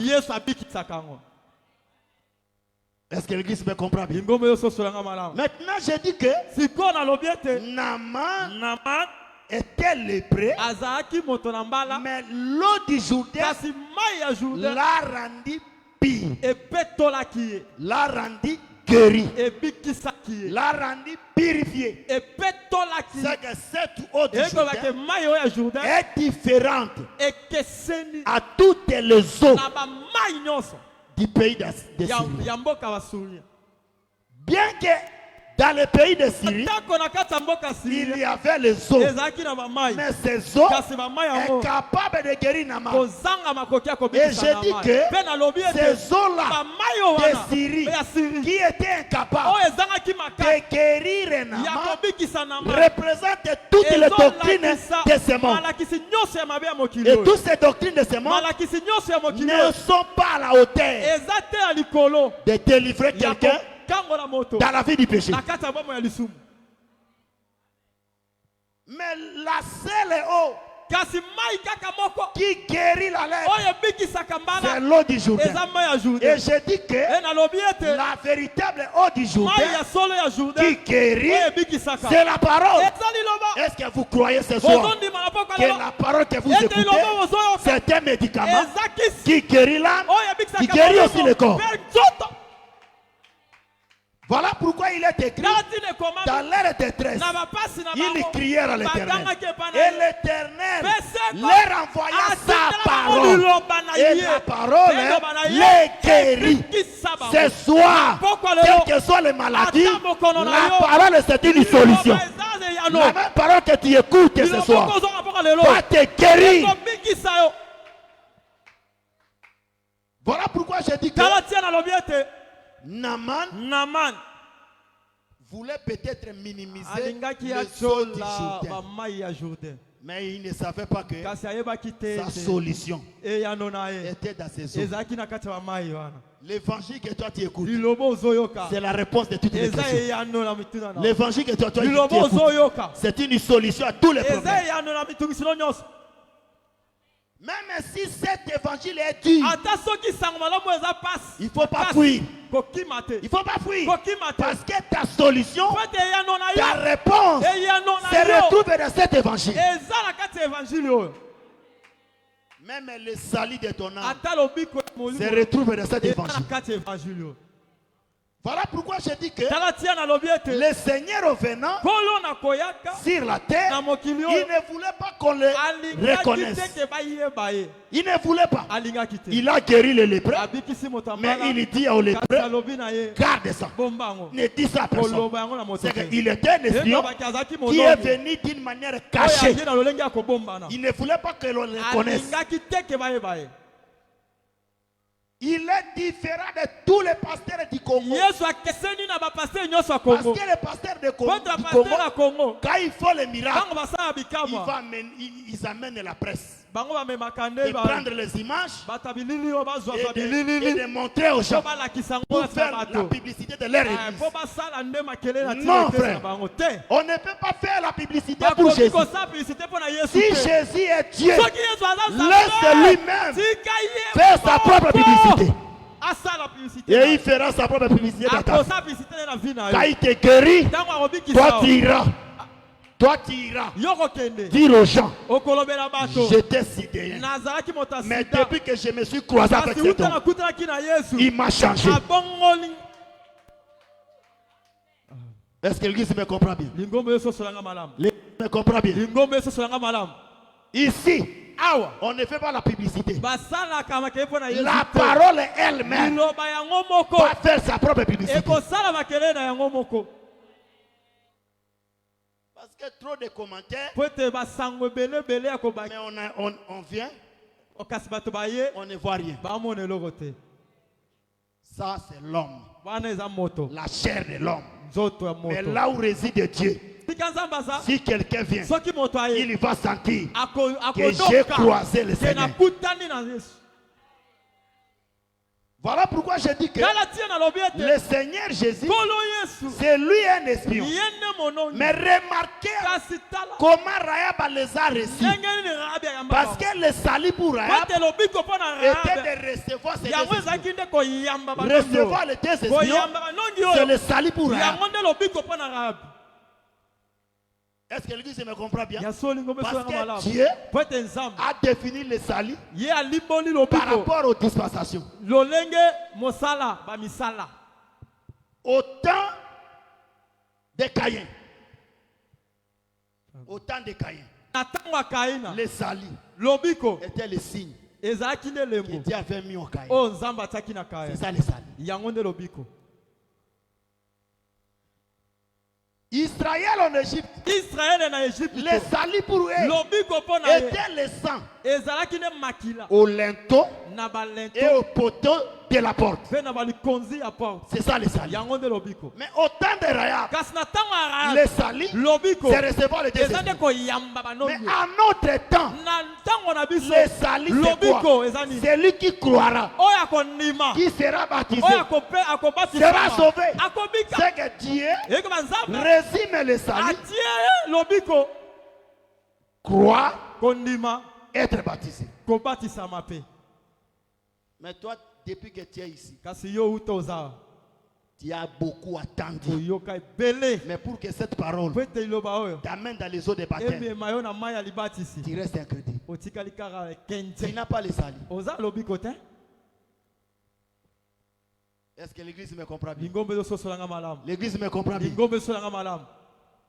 Est-ce que l'église me comprend bien? Maintenant, je dis que Naaman était lépreux, mais l'eau du Jourdain l'a rendu pire, l'a rendu guéri, l'a rendu purifié. C'est que cette eau du Jourdain est différente à toutes les eaux du pays de Syrie. Bien que dans le pays de Syrie, il y avait les eaux, mais ces eaux sont capables de guérir Naaman. Et je dis que ces eaux-là de Syrie qui étaient incapables de guérir Naaman représentent toutes les doctrines de ce monde. Et toutes ces doctrines de ce monde ne sont pas à la hauteur de délivrer quelqu'un dans la vie du péché. Mais la seule eau kasi mai kaka moko qui guérit la lèpre, oyo ebikisaka c'est mbala l'eau du Jourdain. eza mai ya Et Jourdain. je dis que Nalobi ete la véritable eau du mai Jourdain ya solo ya Jourdain qui guérit, oyo ebikisaka c'est la parole. eza liloba. Est-ce que vous croyez ce soir Bozondima na poko que lelo la parole que vous ete écoutez, liloba ozoyoka c'est un médicament eza kisi qui guérit l'âme, oyo ebikisaka qui guérit bolingo, aussi le corps. mpe nzoto. Voilà pourquoi il est écrit Nala tine ekomami dans leur détresse, na bapasi na ils bango crièrent à l'Éternel. bagangaki epai na Et ye. l'Éternel Peseko leur envoya sa atindela bango parole. liloba na Et ye. la parole Liloba na ye les guérit. ebikisa bango. Ce soir, Pokwa lelo, quelles que soient les maladies, ata mokono na la yo, parole c'est une solution. liloba eza ze yano. La même parole que tu écoutes ce Liloba soir kozonga pokwa lelo va te guérir. ekobikisa yo. Voilà pourquoi je dis que Tala tia nalobi ete Naaman Naman voulait peut-être minimiser alingaki le sol du atiola Jourdain. bamai ya Jourdain Mais il ne savait pas que kasi ayebaki te sa ete solution eyano na ye était dans ses eaux. ezalaki na kati ya bamai wana. L'évangile que toi tu écoutes, Liloba ozoyoka c'est la réponse de toutes les eza questions. eyano na mituna na L'évangile que toi tu liloba écoutes, ozoyoka c'est une solution à tous les eza problèmes. eyano na mitungisilo nyonso. Même si cet évangile est dur, Ata soki sango malamu eza pasi il ne faut pas pasi, fuir. kokima te Il ne faut pas fuir. kokima te Parce que ta solution, po ete eyano na ta yo réponse eyano na se yo retrouve dans cet évangile. eza na kati ya evangile oyo. Même le salut de ton âme Ata lobiko ya se molimo retrouve dans cet eza na évangile. kati ya evangile oyo. Voilà pourquoi je dis que Tala tia nalobi ete le Seigneur venant kolo na koyaka sur la terre, na mokili il oyo ne voulait pas qu'on le alingaki reconnaisse. te ke bayeba ye Il ne voulait pas. alingaki te Il a guéri les lépreux, abikisi moto mais ambala il dit aux kasi lépreux, alobi na ye garde ça. bomba yango Ne dis ça à personne. koloba yango na moto C'est te. qu'il était un espion Elobaki azalaki qui est monomi venu d'une manière oyo cachée. aye na lolenge ya kobombana Il ne voulait pas que l'on le reconnaisse. alingaki te ke bayeba ye. Il est différent de tous les pasteurs du Congo. Yesu akeseni na bapaster nyonso ya Parce Congo. que les pasteurs de Congo, Poto du bapaster Congo, ya Congo quand ils font les miracles, ntango basala bikamwa ils amènent la presse. bango bamemaka De nde prendre les images bata bilili oyo bazwazwa et bilili de montrer aux po gens balakisa yango pour na faire la bato publicité de leur église. po basala nde makele na Non, tina frère. na bango te. On ne peut pas faire la publicité pour bakoki Jésus. kosala publicité mpo na Yesu Si te. Jésus est Dieu, soki Yesu aza laisse lui-même tika ye faire sa propre publicité. asala publicité Et il fera sa propre publicité dans ta vie. akosala publicité nde na vi na Quand yo il te guérit, ntango akobikisa toi tu iras. Toi tu iras yo kokende dire aux gens, okolobela bato j'étais sidéen. nazalaki moto ya Mais sida depuis que je me suis croisé avec kasi cet uta homme, nakutanaki na Yesu il m'a changé. abongoli. Est-ce que l'église me comprend bien? Lingombe yeso solanga malamu. L'église me comprend bien. Lingombe yeso solanga malamu. Ici, Awa. on ne fait pas la publicité. Basala kama kepo na Yesu. La parole elle-même Liloba yango moko. va faire sa propre publicité. Eko sala makele na yango moko. Parce que trop de commentaires, Poete basango bele bele ya ko ba. mais on vient, Okasi bato baye. on ne voit rien. Ba mone lokote. Ça, c'est l'homme, Wana eza moto. la chair de l'homme. Nzoto ya Mais moto. là où réside Dieu, Tikanzamba za. si quelqu'un vient, Soki moto aye. il va sentir Ako que j'ai croisé le Ke na Seigneur. kutani na Yesu. Voilà pourquoi je dis que Kala tia na lobi ete. le Seigneur Jésus, Kolo Yesu. c'est lui un espion. Yene monongi. Mais remarquez Kasi tala. comment Rahab les a reçus. Ndenge ni Rahabi yamba. Parce que le salut pour Rahab Pote lobiko po na était Rahabi. de recevoir ses Yango deux espions. ezalaki nde koyamba banongi Recevoir oyo. les deux espions, Koyamba banongi c'est oyo. le salut pour Rahab. Yango nde lobiko po na Rahabi. Est-ce que l'église me comprend bien? Ya soli ngombe Parce so yanga que malamu. Dieu Pote nzambe. a défini le salut Ye alimboli par lobiko. rapport aux dispensations. Lolenge mosala ba misala. Au temps de Caïn. Au temps de Caïn. Na tango ya Kaina. Le salut Lobiko était le signe ezalaki nde que lembo. Dieu avait mis au Caïn. O nzambe atiaki na Kaina. C'est ça le salut. Yango nde lobiko. Israël en Égypte, Israël na Égypte. le salut pour eux Lobiko po na ye. était le sang Ezalaki nde makila. au linteau Na balento. et au poteau de la porte. Pe na balikonzi ya porte. C'est ça le salut. Yango nde lobiko. Mais au temps de Rahab, Kasi na tango ya le Rahabi. salut, Lobiko. c'est recevoir les deux Eza nde esprits. koyamba Mais banongi. à notre temps, Na tango na biso. le salut, c'est Lobiko quoi? eza nini? C'est lui qui croira, Oyo akondima. qui sera baptisé, Oyo akobatisa. sera sauvé. Akobika. C'est que Dieu Eko banzambe. résume le salut Atie lobiko. croire, kondima être baptisé. kobatisama pe. Mais toi, depuis que tu es ici, Kasi yo utoza tu as beaucoup attendu. koyoka ebele Mais pour que cette parole po ete liloba oyo t'amène dans les eaux de baptême, emema yo na mai ya libatisi tu restes incrédule. otikali kaka Tu kenze n'as pas les salis. oza lobiko te Est-ce que l'église me comprend bien? lingombe ezososolanga malamu L'église me comprend bien. lingombe ezosolanga malamu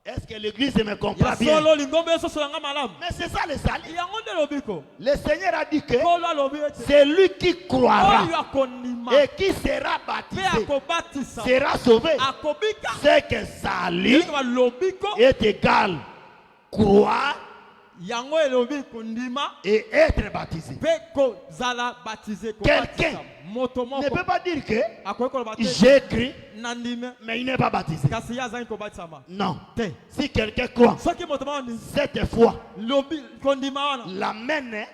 Est-ce que l'église me comprend ya bien? solo lingombe ezosolanga malamu Mais c'est ça les salis. yango nde lobiko Le Seigneur a dit que kolo alobi ete c'est lui qui croira oyo akondima et qui sera mpe baptisé akobatisa sera sauvé. akobika C'est que sali ndenge balobiko est égal croire yango elobi kondima et être baptisé. mpe kozala batize Quelqu'un kobatisa moto ne peut moko pas dire que akoki koloba te j'écris nandime mais il n'est pas baptisé. kasi ye azangi kobatisama Non. te Si quelqu'un croit, soki moto moko ndimi cette foi lobi kondima wana l'amène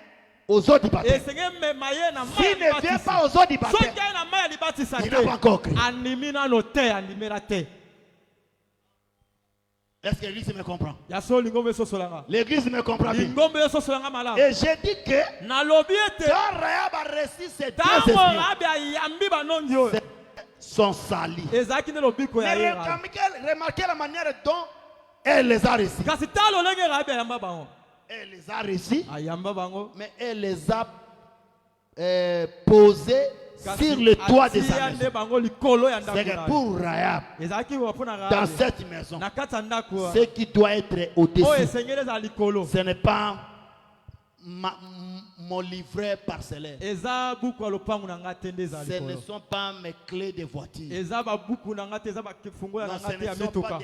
aux eaux du baptême. esenge mema ye na mai S'il ya ne vient libatisi pas aux eaux du soki baptême, aye na mai ya libatisa il n'a pas te encore cru. andimi nano te andimela te Est-ce que l'église me comprend? ya so lingombe esosolanga L'église me comprend bien. lingombe esosolanga malamu Et j'ai dit que nalobi ete quand Rahab a reçu ces deux ntango espions, rabi ayambi banongi oyo sont salis. ezalaki nde lobiko ya Mais ye rabi remarquez la manière dont elle les a reçus. kasi ta lolenge rabi ayamba bango Elle les a reçus, ayamba bango mais elle les a posés sur le toit de sa atia maison. nde bango likolo ya C'est ndako que na ye. pour Rahab, ezalaki mpona dans rabi cette maison, na kati ya ndako wana ce qui doit être oyo au-dessus, esengeli ezala likolo ce n'est pas mon livret parcellaire. eza buku ya lopangu na nga te nde ezala Ce ne likolo sont pas mes clés de voiture. eza babuku na nga te eza bafungola Non, na ce nga te ne ya sont pas mituka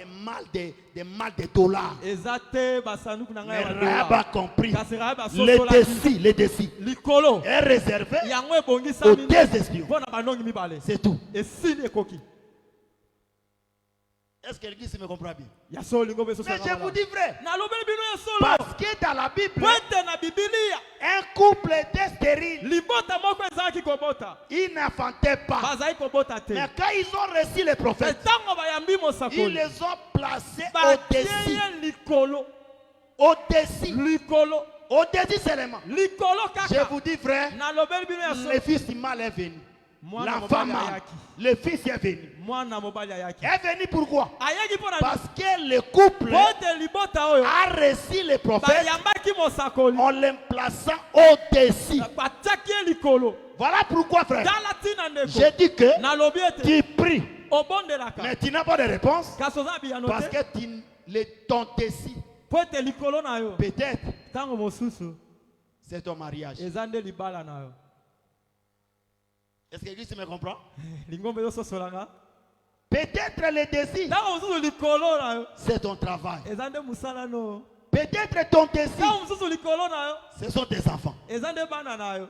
des mal de dollars. eza te basanduku na Mais ngai ya Rahab a badola compris. kasi rabi Le asosolaki défi likolo est réservé yango aux ebongisami deux espions. mpo na banongi mibale C'est tout. esili ekoki Est-ce que l'église me comprend bien? ya solo lingombe Mais je vous esosolanga dis vrai. nalobeli bino ya solo Parce que dans la Bible, po ete na bibilia un couple était stérile. libota moko ezalaki kobota Ils n'enfantaient pas. bazali kobota te Mais quand ils ont reçu les prophètes, ntango bayambi ils mosakoli les ont placés batie au-dessus. ye likolo Au-dessus. likolo Au-dessus seulement. likolo Je kaka vous dis vrai, nalobeli bino ya le solo fils du mal est venu. mwana L'enfant mobali mal. ayaki Le fils est venu. mwana mobali ayaki Est venu pourquoi? ayaki mpo na Parce que le couple po ete libota oyo a reçu les prophètes bayambaki mosakoli en les plaçant au-dessus. batiaki ye likolo Voilà pourquoi, frère, tala ntina ndeko j'ai dit que nalobi ete tu pries, obondelaka mais tu n'as pas de réponse kasi oza biyano parce te que ton dessus, po ete likolo na yo peut-être, ntango mosusu c'est ton mariage. eza nde libala na yo Est-ce que l'église me comprend? lingombe ezososolanga Peut-être le dessus, ntango mosusu likolo na yo c'est ton travail. eza nde mosala no Peut-être ton dessus, ntango mosusu likolo na yo ce sont tes enfants. eza nde bana na yo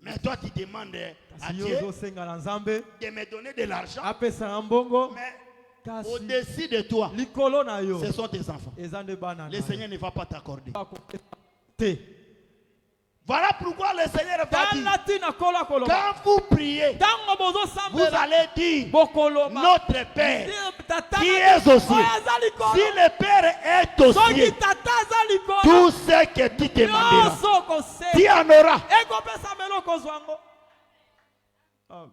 Mais toi, tu demandes à kasi yo Dieu ozosenga na nzambe de me donner de l'argent. apesaka mbongo Mais kasi au-dessus de toi, likolo na yo ce sont tes enfants. eza nde bana na Le yo Seigneur ne va pas t'accorder. Bakopesa te Voilà pourquoi le Seigneur va dire, tala ntina kolo akoloba quand vous priez, ntango vous bozosambela allez dire, bokoloba notre Père, tata qui est aux cieux. oyo aza Si likolo le Père est aux soki cieux, tata aza likolo tout ce que tu demanderas, nyonso okoseka tu en auras. ekopesa melo okozwa yango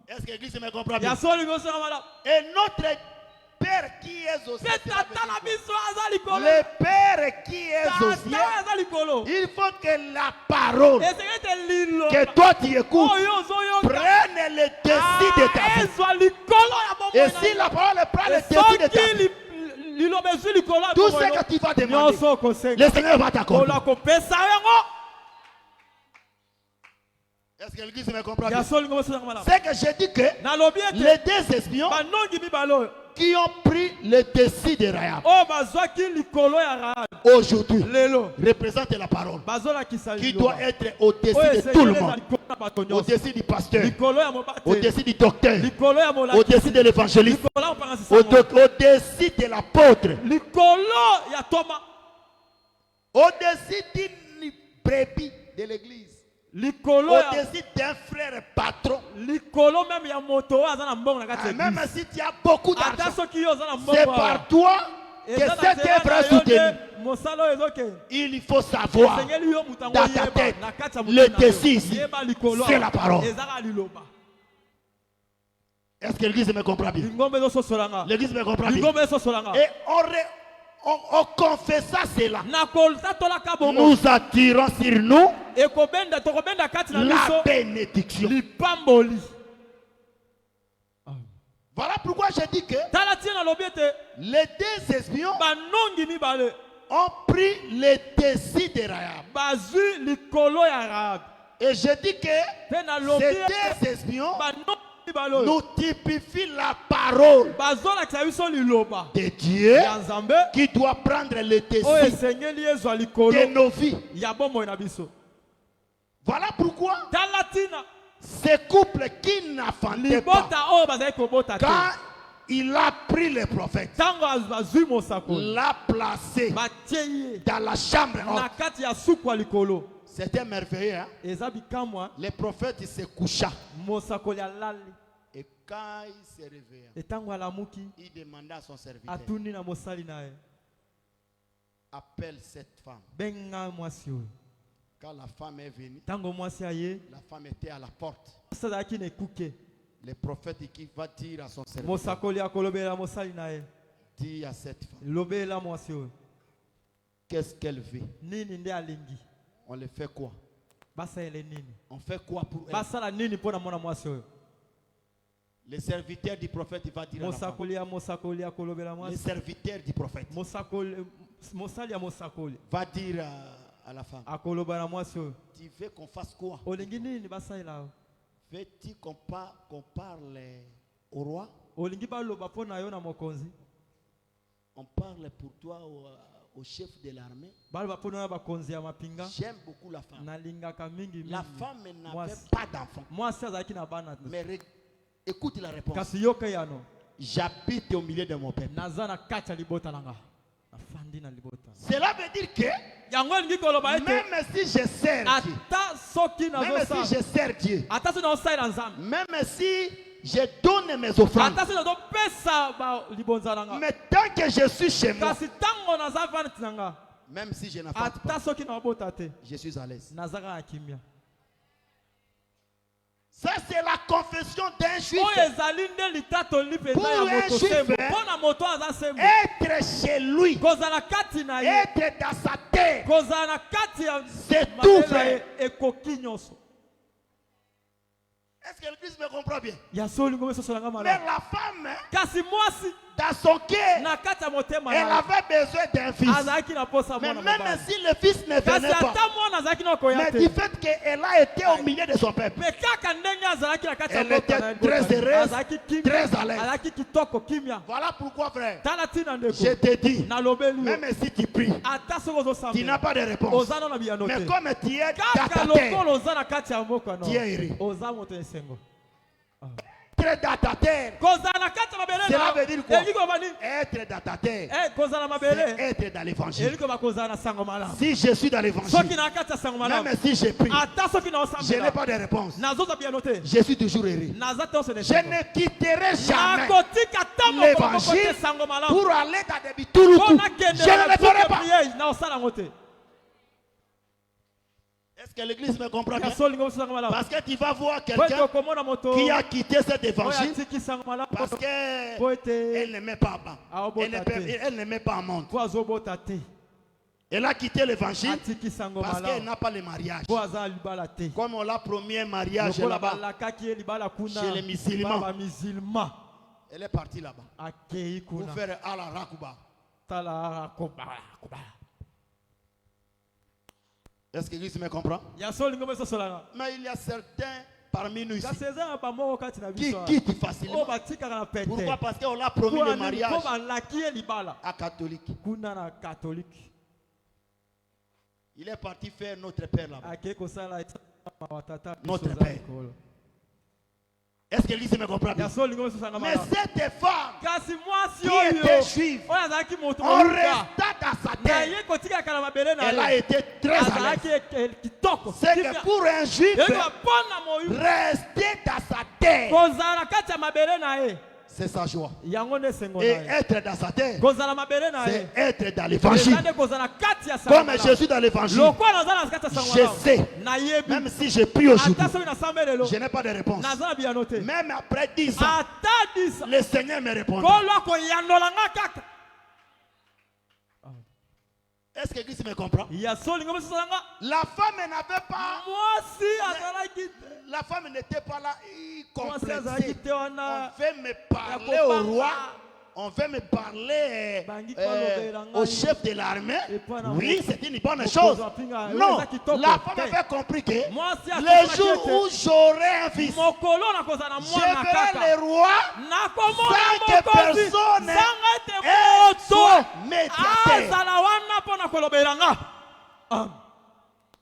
Est-ce que l'église me comprend ya bien? soli koseka malamu Et notre Père qui est aux cieux, mpe tata na biso aza likolo le Père qui est aux tata cieux, oyo aza likolo il faut que la parole esengeli ete liloba que toi tu écoutes oyo ozoyoka prenne le dessus de ta vie. ezwa likolo ya bomoi Et na si yo. la parole prend le dessus de ta soki vie, liloba ezwi likolo ya tout bomoi ce na yo, que tu vas demander, nyonso okosenga le Seigneur va t'accorder. kola kopesa yango Est-ce que l'église me comprend ya bien? soli ngomosonaka malamu C'est que j'ai dit que nalobi ete les deux espions banongi mibale oyo qui ont pris le dessus de Rahab oyo bazwaki likolo ya rahabi aujourd'hui lelo représentent la parole bazolakisa qui liloba doit être au-dessus oyo de tout le esengeli eza monde, likolo na bato nyonso au-dessus du pasteur, likolo ya mobateli au-dessus du docteur, likolo ya molakisi au-dessus de l'évangéliste, likolo ya mopangisi sango au-dessus de l'apôtre, likolo ya toma au-dessus d'une brebis de l'église, likolo ya au-dessus d'un frère patron. likolo meme ya moto oyo aza na mbongo na kati ya Même eglise si tu as beaucoup ata d'argent, soki yo oza na c'est mbongo par toi que eza na cette nzela œuvre na est yo soutenue. nde Il faut savoir dans ta tête, le dessus ici, c'est la parole. Est-ce que l'église me comprend bien? L'église me comprend bien. Et on confessa cela. Nous attirons sur nous la bénédiction. Voilà pourquoi je dis que les deux espions ont pris le dessus de Rahab. Et je dis que ces deux espions nous typifient la parole de Dieu qui doit prendre le dessus de nos vies. Voilà pourquoi ce couple qui n'attendait pas, quand il a pris le prophète, l'a placé dans la chambre haute. C'était merveilleux. Hein? Le prophète il se coucha. Et quand il se réveilla, il demanda à son serviteur, appelle cette femme. Quand la femme est venue, la femme était à la porte. Le prophète qui va dire à son serviteur, dit à cette femme, qu'est-ce qu'elle veut? On le fait quoi? On fait quoi pour elle? Le serviteur du prophète il va dire à la femme, le serviteur du prophète va dire à la femme, tu veux qu'on fasse quoi? Veux-tu qu'on parle au roi? On parle pour toi au chef de l'armée. J'aime beaucoup la femme. La femme n'avait pas d'enfant. Mais écoute la réponse. J'habite au milieu de mon peuple. Cela veut dire que même si je sers Dieu, même si je sers Dieu, même si je donne mes offrandes, mais tant que je suis chez moi, même si je n'affronte pas, je suis à l'aise. Ça c'est la confession d'un juif. Pour un juif, être chez lui, être dans sa terre, c'est tout vrai. Est-ce que l'église me comprend bien? Mais la femme, dans son cœur, elle avait besoin d'un fils. Mais même si le fils ne venait pas, mais du fait qu'elle a été au milieu de son peuple, elle était très heureuse, très à l'aise. Voilà pourquoi, frère, je te dis, même si tu pries, tu n'as pas de réponse. Mais comme tu es dans ta terre, tu es heureux. Être dans ta terre, cela veut dire quoi? Être dans ta terre, c'est être dans l'évangile. Si je suis dans l'évangile, même si je prie, je n'ai pas de réponse, je suis toujours heureux. Je ne quitterai jamais l'évangile pour aller dans des bituruku. Je ne le ferai pas. Est-ce que l'église me comprend bien? Parce que tu vas voir quelqu'un qui a quitté cet évangile parce qu'elle n'aimait pas Abba. Elle n'aimait pas un monde. Elle a quitté l'évangile parce qu'elle n'a pas le mariage. Comme on l'a promis un mariage là-bas chez les musulmans. Elle est partie là-bas pour faire Al-Rakuba. Est-ce que l'église me comprend? Mais il y a certains parmi nous ici qui quittent facilement. Pourquoi? Parce qu'on l'a promis le mariage à catholique. Il est parti faire notre père là-bas. Notre père. Est-ce que l'église me comprend bien? Mais cette femme qui était juive, on resta dans sa terre. Elle a été très à l'aise. C'est que pour un juif, rester dans sa terre, c'est sa joie. yango nde esengo Et na ye. être dans sa terre, Kozala mabele na ye. c'est être dans l'évangile. Eza nde kozala kati ya Comme sango je suis dans l'évangile, lokola naza na kati ya sango je sais, nayebi même si je prie aujourd'hui, ata soki nasambeli lelo je n'ai pas de réponse. naza na biyano te. Même après 10 ans, ata 10 le Seigneur me répond. kolo akoyandola nga kaka. Est-ce que Christ me comprend? ya so lingo mosusu na nga La femme n'avait pas, mwasi azalaki te. la femme n'était pas là, Mwasi azalaki complexée. te wana On veut me parler ya au kopanga. roi, on veut me parler Bangi kolobela ngai. au chef de l'armée. Et puis, Oui, c'est une bonne mokonzi chose. apinga, Non, eza kitoko la femme te. avait compris que Mwasi le atikaki jour ete où j'aurai un fils, mokolo nakozala na je mwana verrai kaka le roi nakomona sans que mokonzi personne zanga ete ait moto soit médiateur. azala wana mpo na kolobela nga.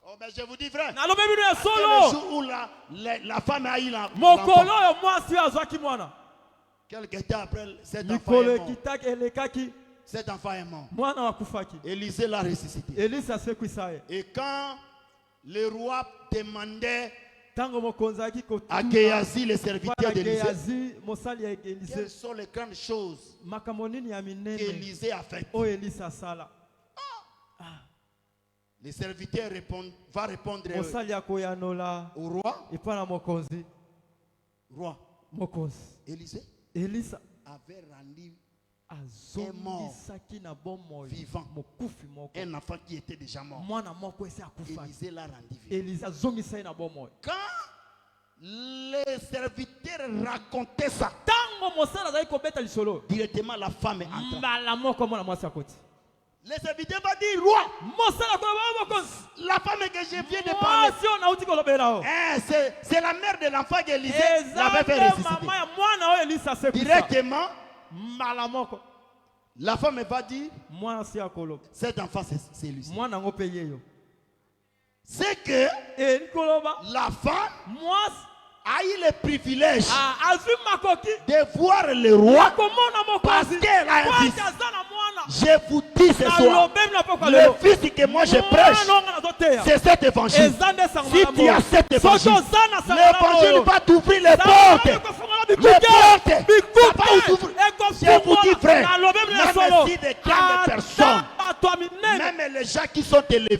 Oh, mais je vous dis vrai, nalobi bino ya c'est le solo jour où la femme a eu mokolo l'enfant. oyo mwasi oyo azwaki mwana Quelque temps après, cet enfant mikolo est mort. ekitaki elekaki Cet enfant est mort. mwana wakufaki. Élisée l'a ressuscité. elisi asekwisa ye. Et quand le roi demandait ntango mokonzi ayaki à Géasi, le serviteur kotuna d'Élisée, geazi mosali ya quelles elise sont les grandes choses makambo nini ya minene qu'Élisée a faites? oyo elisi asala. Le serviteur va répondre mosali akoyanola au roi. epai na mokonzi. Roi, mokonzi Élisée elisa avait rendu azongisaki na bomoi vivant mokufi moko un enfant qui était déjà mort. mwana moko esi akufaki. Élisée l'a rendu vivant. elisa azongisa ye na bomoi. Quand les serviteurs racontaient ça, ntango mosala azali kobeta lisolo directement la femme entra. mbala moko mwana mwasi akoti. Le serviteur va dire, roi, mosala koloba mokonzi la femme que je viens de parler, mwasi oyo nauti kolobela o c'est la mère de l'enfant qu'Élisée eza l'avait fait nde ressusciter. mama ya mwana oyo elisa asekwisa. Directement, mbala moko la femme va dire, mwasi akoloba cet enfant c'est lui. mwana yango mpe ye yo. C'est que eli koloba la femme mwasi a eu le privilège azwi makoki de voir le roi akomona parce mokonzi qu'elle a un kwaki fils. aza na mwana. Je vous dis ce soir, nalobemi na pokwa le lelo fils que moi je prêche, mwana onga nazoteya c'est cet évangile. eza nde sango Si tu as cet évangile, l'évangile va t'ouvrir les portes. Les portes. Ça va t'ouvrir. Je vous dis, frère, même si des grandes personnes, même les gens qui sont élevés,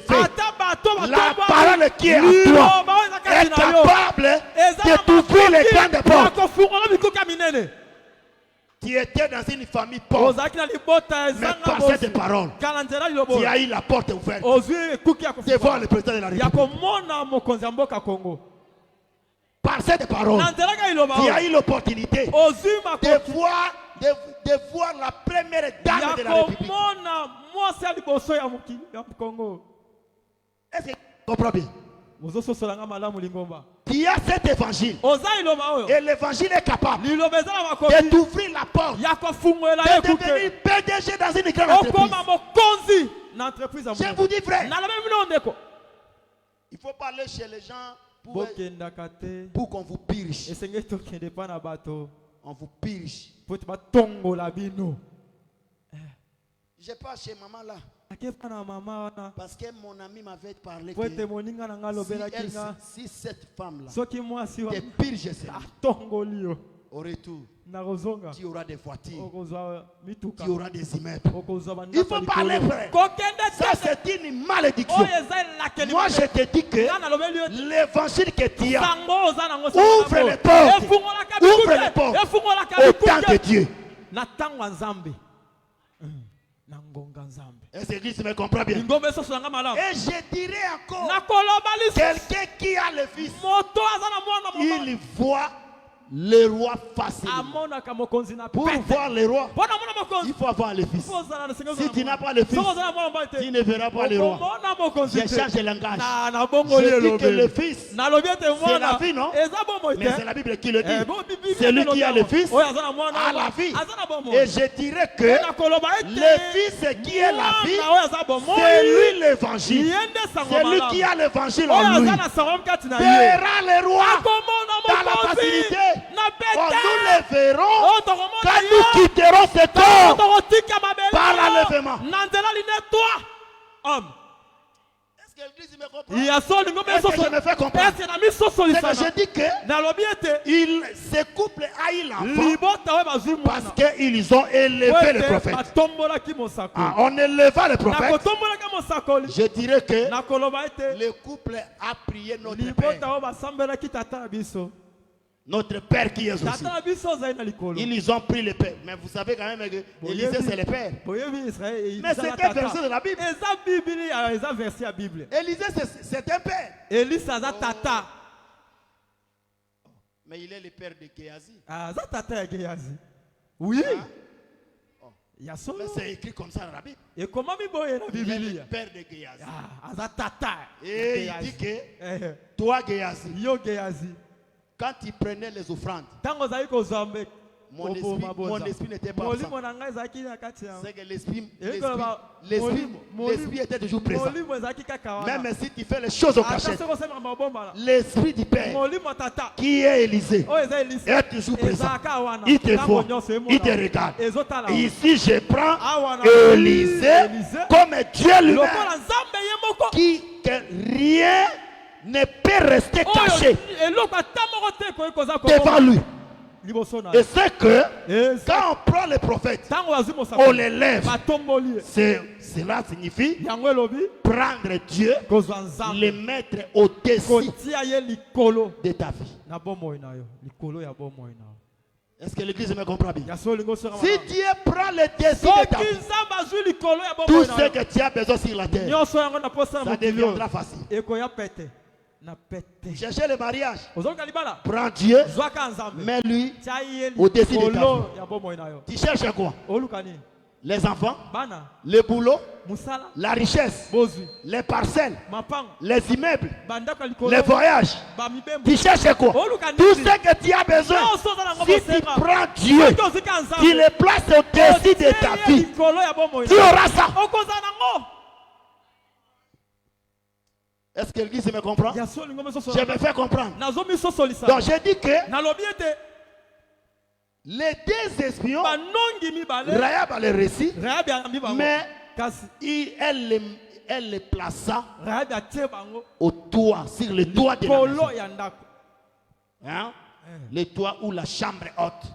la parole qui est en toi est capable de t'ouvrir les grandes portes. Tu étais dans une famille pauvre, mais par cette parole, tu as eu la porte ouverte de voir le président de la République. Par cette parole, tu as eu l'opportunité de voir la première dame de la République. Est-ce que tu comprends bien? Tu as cet évangile. Et l'évangile est capable de t'ouvrir la porte, de devenir PDG dans une grande entreprise. Je vous dis, frère, il faut parler chez les gens pour qu'on vous purge. On vous purge. Je passe chez maman là. Parce que mon ami m'avait parlé que si cette femme là te purge au retour, tu auras des voitures, tu auras des immeubles. Il faut parler, frère. Ça c'est une malédiction. Moi je te dis que l'évangile que tu as, ouvre les portes. Ouvre les portes au temps de Dieu. Est-ce que Christ me comprend bien? Et je dirais encore, quelqu'un qui a le fils, il voit le roi facilement. Pour voir le roi, il faut avoir le fils. Si tu n'as pas le fils, tu ne verras pas le roi. Je change le langage. Je dis que le fils, c'est la vie, non? Mais c'est la Bible qui le dit. Celui qui a le fils a la vie. Et je dirais que le fils qui est la vie, c'est lui l'évangile. Celui qui a l'évangile en lui verra le roi dans la facilité. Oh, nous le verrons quand nous quitterons ce corps par l'enlèvement. Est-ce que l'église me comprend? Il y a son lingo Est-ce que je me fais comprendre? Est-ce que na miso C'est que solisana? je dis que Na lobi ete ce couple a eu l'enfant libota we bazwi parce mwana. qu'ils ont élevé le prophète. Batombolaki mosakoli. Ah, on éleva le Na prophète. kotombolaka mosakoli. Je dirais que Na koloba ete le couple a prié notre Père. libota we basambelaki tata na biso. Notre Père qui est aussi. Tata na biso ozali na likolo. Ils ont pris le Père. Mais vous savez quand même que Élisée c'est le Père. Boyebi Israël. Mais c'est quel verset de la Bible? Eza Bible, eza verset ya Bible. Élisée c'est un Père. Élise aza tata. Mais il est le Père de Géasi. Aza tata ya Géasi. Oui. Il y a son. Mais c'est écrit comme ça dans la Bible. Et comment mi boye na Il est le Bible? Père de Géasi. Aza tata. Et il dit que toi Géasi, Yo Géasi. quand il prenait les offrandes, Tango zali kozambe. mon esprit n'était pas absent. Molimo na ngai zaki na kati ya. C'est que l'esprit était toujours présent. Molimo zaki kaka wana. Même si tu fais les choses au cachette, Attention kosema mabomba la. l'esprit du Père Molimo tata. qui est Élisée Oh eza Élise. est toujours présent. Ezaka wana. Il te voit, il te regarde. Et ici, je prends Élisée comme Dieu lui-même, Lokola nzambe ye moko. que rien ne peut rester caché Eloko atamoko te koyi koza devant lui. liboso na. Et c'est que quand on prend les prophètes, Tango bazwi mosakoli. on les lève. Batomboli. Cela signifie Yango elobi prendre Dieu, kozwa nzambe. le mettre au-dessus Kotia ye likolo de ta vie. na bomoi na yo. Likolo ya bomoi na yo. Est-ce que l'église me comprend bien? Ya so lingo so Si Dieu prend le dessus de ta soki vie, nzambe azwi likolo ya tout bomoi ce na yo. que tu as besoin sur la terre, Nyonso yango na posa na ça mokili deviendra oyo. facile. Ekoya pete. Na pete. Cherchez le mariage. Ozoluka libala. Prends Dieu, Zwaka nzambe. mets-lui Tia ye au-dessus de ta likolo ya bomoi na yo. Tu cherches quoi? Oluka nini? Les enfants, Bana. le boulot, Musala. la richesse, Bozwi. les parcelles, Mapango. les immeubles, Bandaka likolo. les voyages. Bamibembo. Tu cherches quoi? Tout ce que tu as besoin. Si tu prends Dieu, tu le places au-dessus de ta vie, tu auras ça. Est-ce que l'église me comprend? Je me fais comprendre. Donc je dis que les deux espions, Rahab a le récit, mais elle les plaça au toit, sur le toit de la maison. Hein? Le toit ou la chambre haute.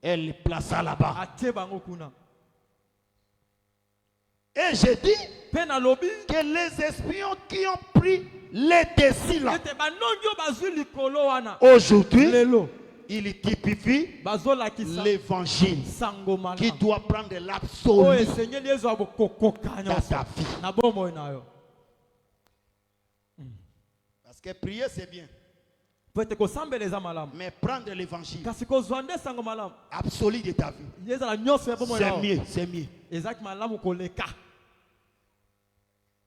Elle les plaça là-bas. Et j'ai dit que les espions qui ont pris les décis là, aujourd'hui, il typifie l'évangile qui doit prendre l'absolu dans ta vie. Parce que prier c'est bien. Mais prendre l'évangile absolu de ta vie, c'est mieux, c'est mieux.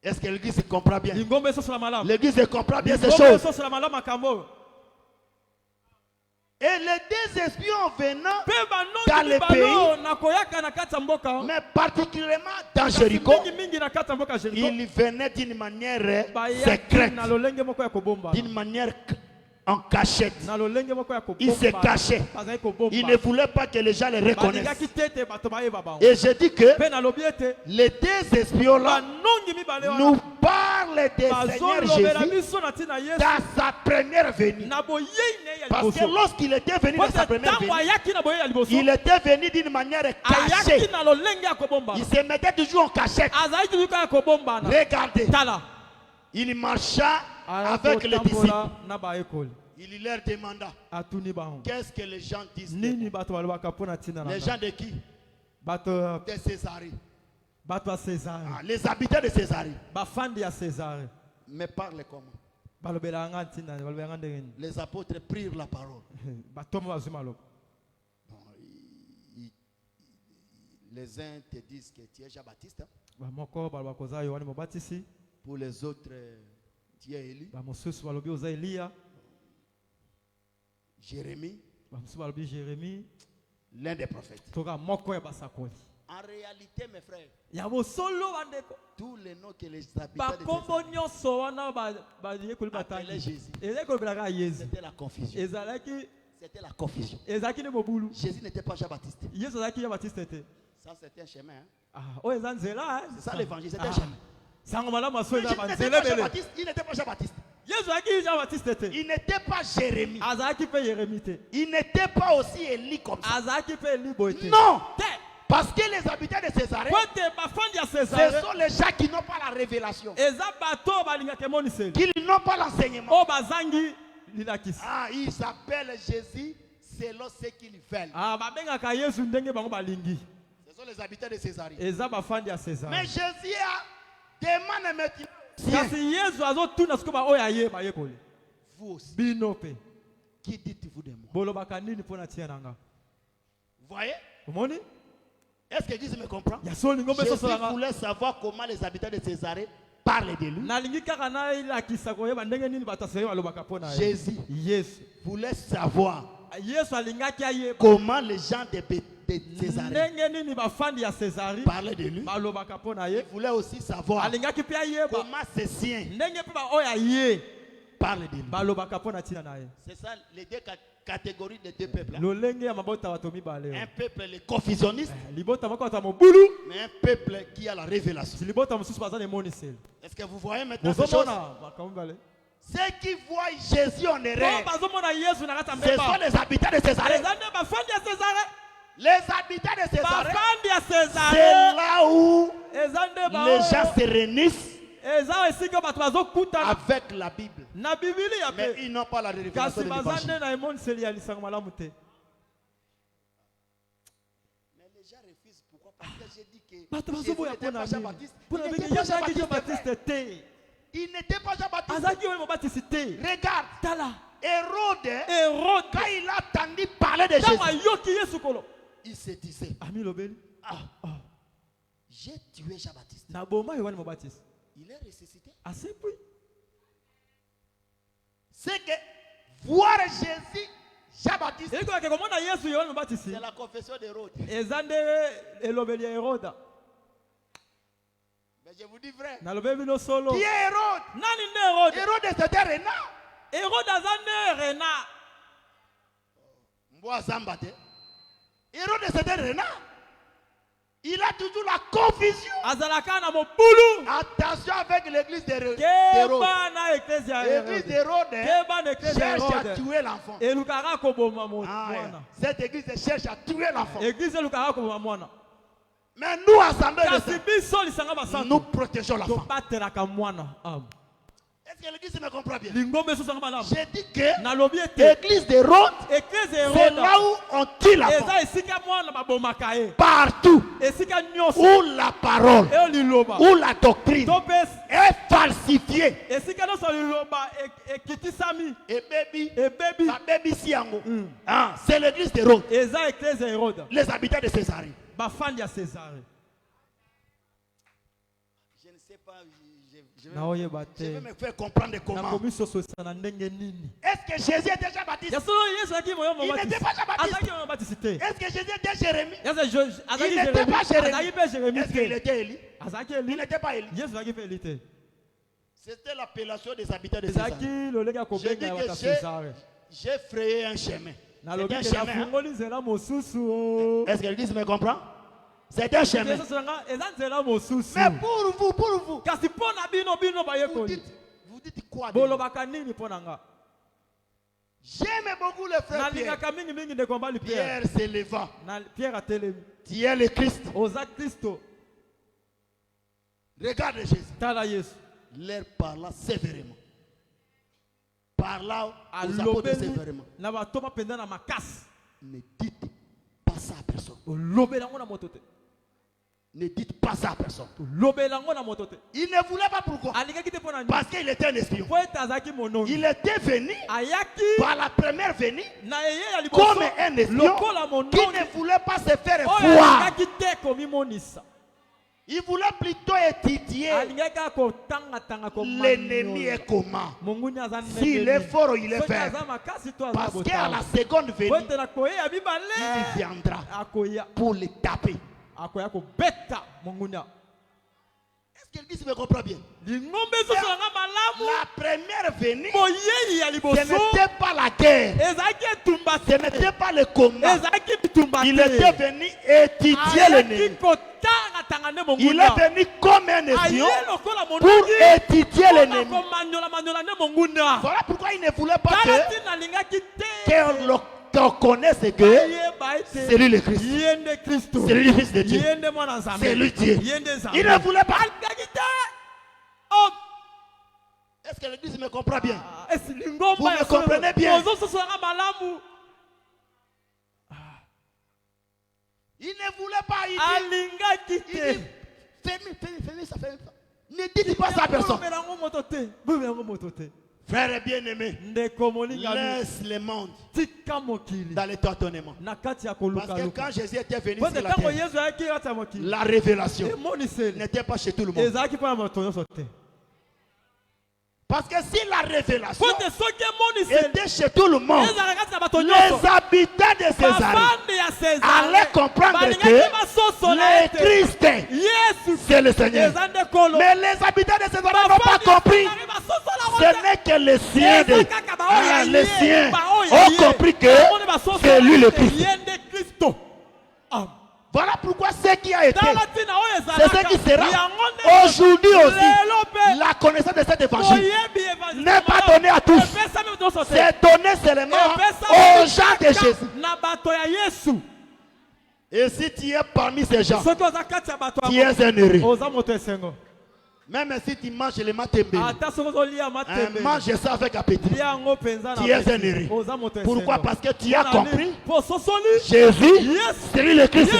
Est-ce que l'église comprend bien? L'église comprend bien ces choses. Et les deux espions venant dans le pays, mais particulièrement dans Jéricho, ils venaient d'une manière secrète, d'une manière en cachette. Ils se cachaient. Ils ne voulaient pas que les gens les reconnaissent. Et je dis que les deux espions là nous parlent de Seigneur Jésus dans sa première venue. Parce que lorsqu'il était venu dans sa première venue, il était venu d'une manière cachée. Il se mettait toujours en cachette. Regardez. Il marcha avec les disciples. Il leur demanda qu'est-ce que les gens disent. Les gens de qui? De Césarée. Les habitants de Césarée. Mais parlent comment? Les apôtres prirent la parole. Les uns te disent que tu es Jean-Baptiste. Pour les autres, tu es Élie. Jérémie. L'un des prophètes. En réalité, mes frères, tous les noms que les habitants de appelaient Jésus, c'était la confusion. C'était la confusion. Jésus n'était pas Jean-Baptiste. Ça, c'est un chemin. Hein. Ah, oh, eza nzela, hein. C'est ça l'évangile, c'est un chemin. Sango malamu aso Mais eza il n'était banzela pas bele. Jean-Baptiste. Il n'était pas Jean-Baptiste. Yesu aki Jean-Baptiste te. Il n'était pas Jérémie. Azaki pe Jérémie te. Il n'était pas aussi Élie comme ça. Azaki pe Libo te. Non. Te. Parce que les habitants de Césarée, Pote bafandi ya ce César. sont les gens qui n'ont pas la révélation. Eza bato balingaka moniseli. Qui n'ont pas l'enseignement. O bazangi lilakisi. Ah, ils s'appellent Jésus selon ce qu'ils veulent. Ah, babengaka Yesu ndenge bango balingi. Ce sont les habitants de Césarée. Eza bafandi ya César. Mais Jésus a demandé maintenant. Kasi Yesu azotuna sikoba oyo ayeba yekoli. Vous aussi. Bino pe. Qui dites-vous de moi? Bolobaka nini pona tia nanga. Vous voyez? Omoni? Est-ce que Jésus me comprend? Ya soli ngombe Jésus sosolanga. voulait savoir comment les habitants de Césarée parlent de lui. Nalingi kaka na ilakisa koyeba ndenge nini bataseye balobaka pona ye. Jésus Yesu. voulait savoir Yesu alingaki ayeba. comment les gens de Césarée Ndenge nini bafandi ya César parlaient de lui. balobaka pona ye. Il voulait aussi savoir Alingaki pe ayeba. comment ses siens Ndenge pe ba oyo aye parlent de lui. balobaka pona tina na ye. C'est ça les deux catégories des deux peuples. Lolenge ya mabota bato mibale. Un peuple les confusionnistes, Libota moko ta mobulu. mais un peuple qui a la révélation. Si libota mosusu bazane moniseli. Est-ce que vous voyez maintenant ces choses? Bozomona bakamubale. Ceux qui voient Jésus en Oh, erreur, bazomona Yesu na kata ce sont mbeba. les habitants de Césarée. Ezande bafandi ya César. Les habitants de Césarée, Bafandi ya César. c'est là où Ezande ba. les gens se réunissent Eza esika bato bazokutana avec la Bible. na Biblia ya Mais pe. ils n'ont pas la révélation Kasi de bazande l'évangile. na emoniseli ya lisango malamu te. Mais les gens refusent. Pourquoi? Parce que j'ai dit que Bato Jésus bazoboya n'était pona pas nini. Jean-Baptiste. Pona Il benge n'était pas Yesu aki Jean-Baptiste. Jean-Baptiste te. Il n'était pas Jean-Baptiste. Azaki oyo mobatisi te. Regarde, Tala. Hérode, Hérode. quand il a entendu parler de Tango Jésus, ayoki Yesu kolo. il se disait, Ami lobeli. j'ai tué Jean-Baptiste. Na boma yohani mobatisi. Il est ressuscité. Asepui. C'est que voir Jésus, Jean-Baptiste, Eko ke komona Yesu yohani mobatisi. c'est la confession d'Hérode. Ezande elobeli ya Hérode. Mais je vous dis vrai. Na lobeli no solo. Qui est Hérode? Nani ne Hérode? Hérode c'était renard. Hérode azande rena. Mboa Zambate. Hérode c'était renard. Il a toujours la confusion. Azalaka na mobulu. Attention avec l'église d'Hérode. Keba na ecclesia L'église Hérode. d'Hérode Keba na ecclesia cherche à Hérode. tuer l'enfant. Elukaka koboma Ah, mwana. cette église cherche à tuer l'enfant. Église elukaka koboma mwana. Mais nous, assemblée de Kasi saints, biso lisanga basantu. nous protégeons l'enfant. Tobatelaka mwana. Est-ce que l'église me comprend bien? Lingombe so sanga malamu. J'ai dit que Nalobi ete. l'église d'Hérode, Ecclesia c'est Hérode. là où on tue l'enfant. Eza esika mwana babomaka ye. Partout Esika nyonso. où la parole, Eyo liloba. où la doctrine To pe est falsifiée. esika nyonso liloba ekitisami. Et baby, Ebebi. la baby siango. Ah, c'est l'église d'Hérode. Eza Ecclesia Hérode. Les habitants de Césarée. Bafandi ya César. Je ne sais pas, je Na oyeba je vais te. me faire comprendre comment. Nakomi sososa na ndenge nini. Est-ce que Jésus était Jean-Baptiste? Ya solo Yesu aki moyo Il mobatisi. n'était pas Jean-Baptiste. Azaki moyo mobatisi te. Est-ce que Jésus était Jérémie? Ya se azaki Il n'était pas Jérémie. Azaki Jérémie. pe Jérémie Est-ce qu'il te. était Élie? Azaki Il Eli. n'était pas Élie. Yesu aki pe Eli te. C'était l'appellation des habitants de Césarée. Ezaki lolenge ya J'ai dit kobenga ya que bata César. j'ai frayé un chemin. Nalobi C'est ke un chemin. hein. nafungoli nzela mosusu. Est-ce que l'église me comprend? C'est un chemin. Yesu sanga eza nzela mosusu. Mais pour vous, Kasi mpona bino vous bayekoli. dites quoi de lui? Bolobaka nini mpona nga? J'aime beaucoup le frère Pierre. Nalingaka mingi mingi ndeko mbali Pierre. Pierre s'éleva. Na Pierre atelemi. Tu es le Christ. Oza Kristo. Regarde Jésus. Tala Yesu. Leur parla sévèrement. Parla aux apôtres Alobeli sévèrement. na bato bapenda na makasi. Ne dites pas ça à personne. Olobela ngo na moto te. Ne dites pas ça à personne. Olobela ngo na moto te. Il ne voulait pas pourquoi. Alingaki te mpona nini? Parce qu'il était un espion. Po ete azalaki monongi. Il était venu Ayaki par la première venue na eye ya liboso. comme un espion Lokola qui monongi. ne voulait pas se faire Oyo voir. alingaki te komimonisa. Il voulait plutôt étudier Alingaki kotanga komona. l'ennemi est comment. Monguni aza S'il est fort ou il est Soki faible. aza makasi to aza Parce qu'à la botala. seconde Po venue, ete na koyeya il mibale. viendra Akoya. pour les taper. Akoya kobeta mongunia. Est-ce que l'église me comprend bien? lingombe ezosolanga malamu La première venue, boyei ya ce liboso n'était pas la guerre. ezalaki etumba Ce n'était pas le combat. ezalaki bitumba Il était venu étudier ayaki l'ennemi. kotangatanga nde Il monguna est venu comme un espion aye lokola pour monaki étudier l'ennemi. komanyola nde monguna Voilà pourquoi il ne voulait pas tala que ntina alingaki qu'on connaisse que ayeba ete c'est lui le Christ. ye nde kristo C'est lui le Fils de Dieu. ye nde mwana nzambe C'est lui Dieu. ye nde nzambe Il ne voulait pas. alingaki te Oh, Est-ce que l'église me comprend bien? esi lingomba Vous me comprenez bien? ozososolanga malamu Il ne voulait pas. Il alingaki dit, te fermez ça, fermez ça. Ne dites pas ça à personne. bomelango moto te bomelango moto te Frère bien-aimé, ndeko molingami laisse le monde tika mokili dans le tâtonnement. na kati ya Parce que kolukaluka quand Jésus était venu po sur te la ntango terre, yesu ayaki kati ya mokili la révélation emoniseli n'était pas chez tout le monde. ezalaki mpo na moto nyonso te Parce que si la révélation po te soki emoniseli était chez tout le monde, ezalaka kati na bato nyonso les habitants de Césarée bafandi ya allaient César comprendre balingaki que basosola le ete Christ, yesu c'est le Seigneur. eza nde kolo Mais les habitants de Césarée n'ont pas compris. Ce n'est que les siens, les siens ont compris que c'est lui le Christ. Voilà pourquoi ce qui a été, c'est ce qui sera aujourd'hui aussi. La connaissance de cet évangile n'est pas donnée à tous. C'est donné seulement aux gens de Jésus. Et si tu es parmi ces gens, tu es un heureux. Même si tu manges les matembé, mange ça avec appétit. Tu es un heureux. Pourquoi? Parce que tu as compris Jésus, c'est lui le Christ.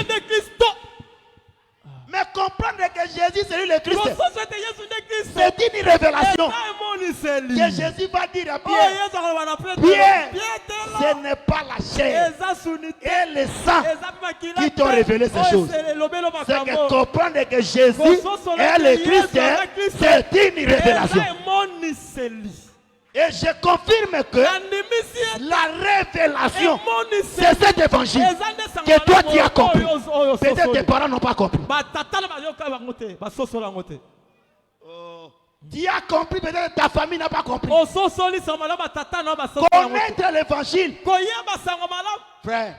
Mais comprendre que Jésus, c'est lui le Christ, c'est une révélation que Jésus va dire à Pierre. Pierre, ce n'est pas la chair et le sang qui t'ont révélé ces choses. C'est que comprendre que Jésus est le Christ, c'est une révélation. Et je confirme que la révélation, c'est cet évangile que toi tu as compris. Peut-être tes parents n'ont pas compris. Tu as compris, peut-être ta famille n'a pas compris. Connaître l'évangile, frère,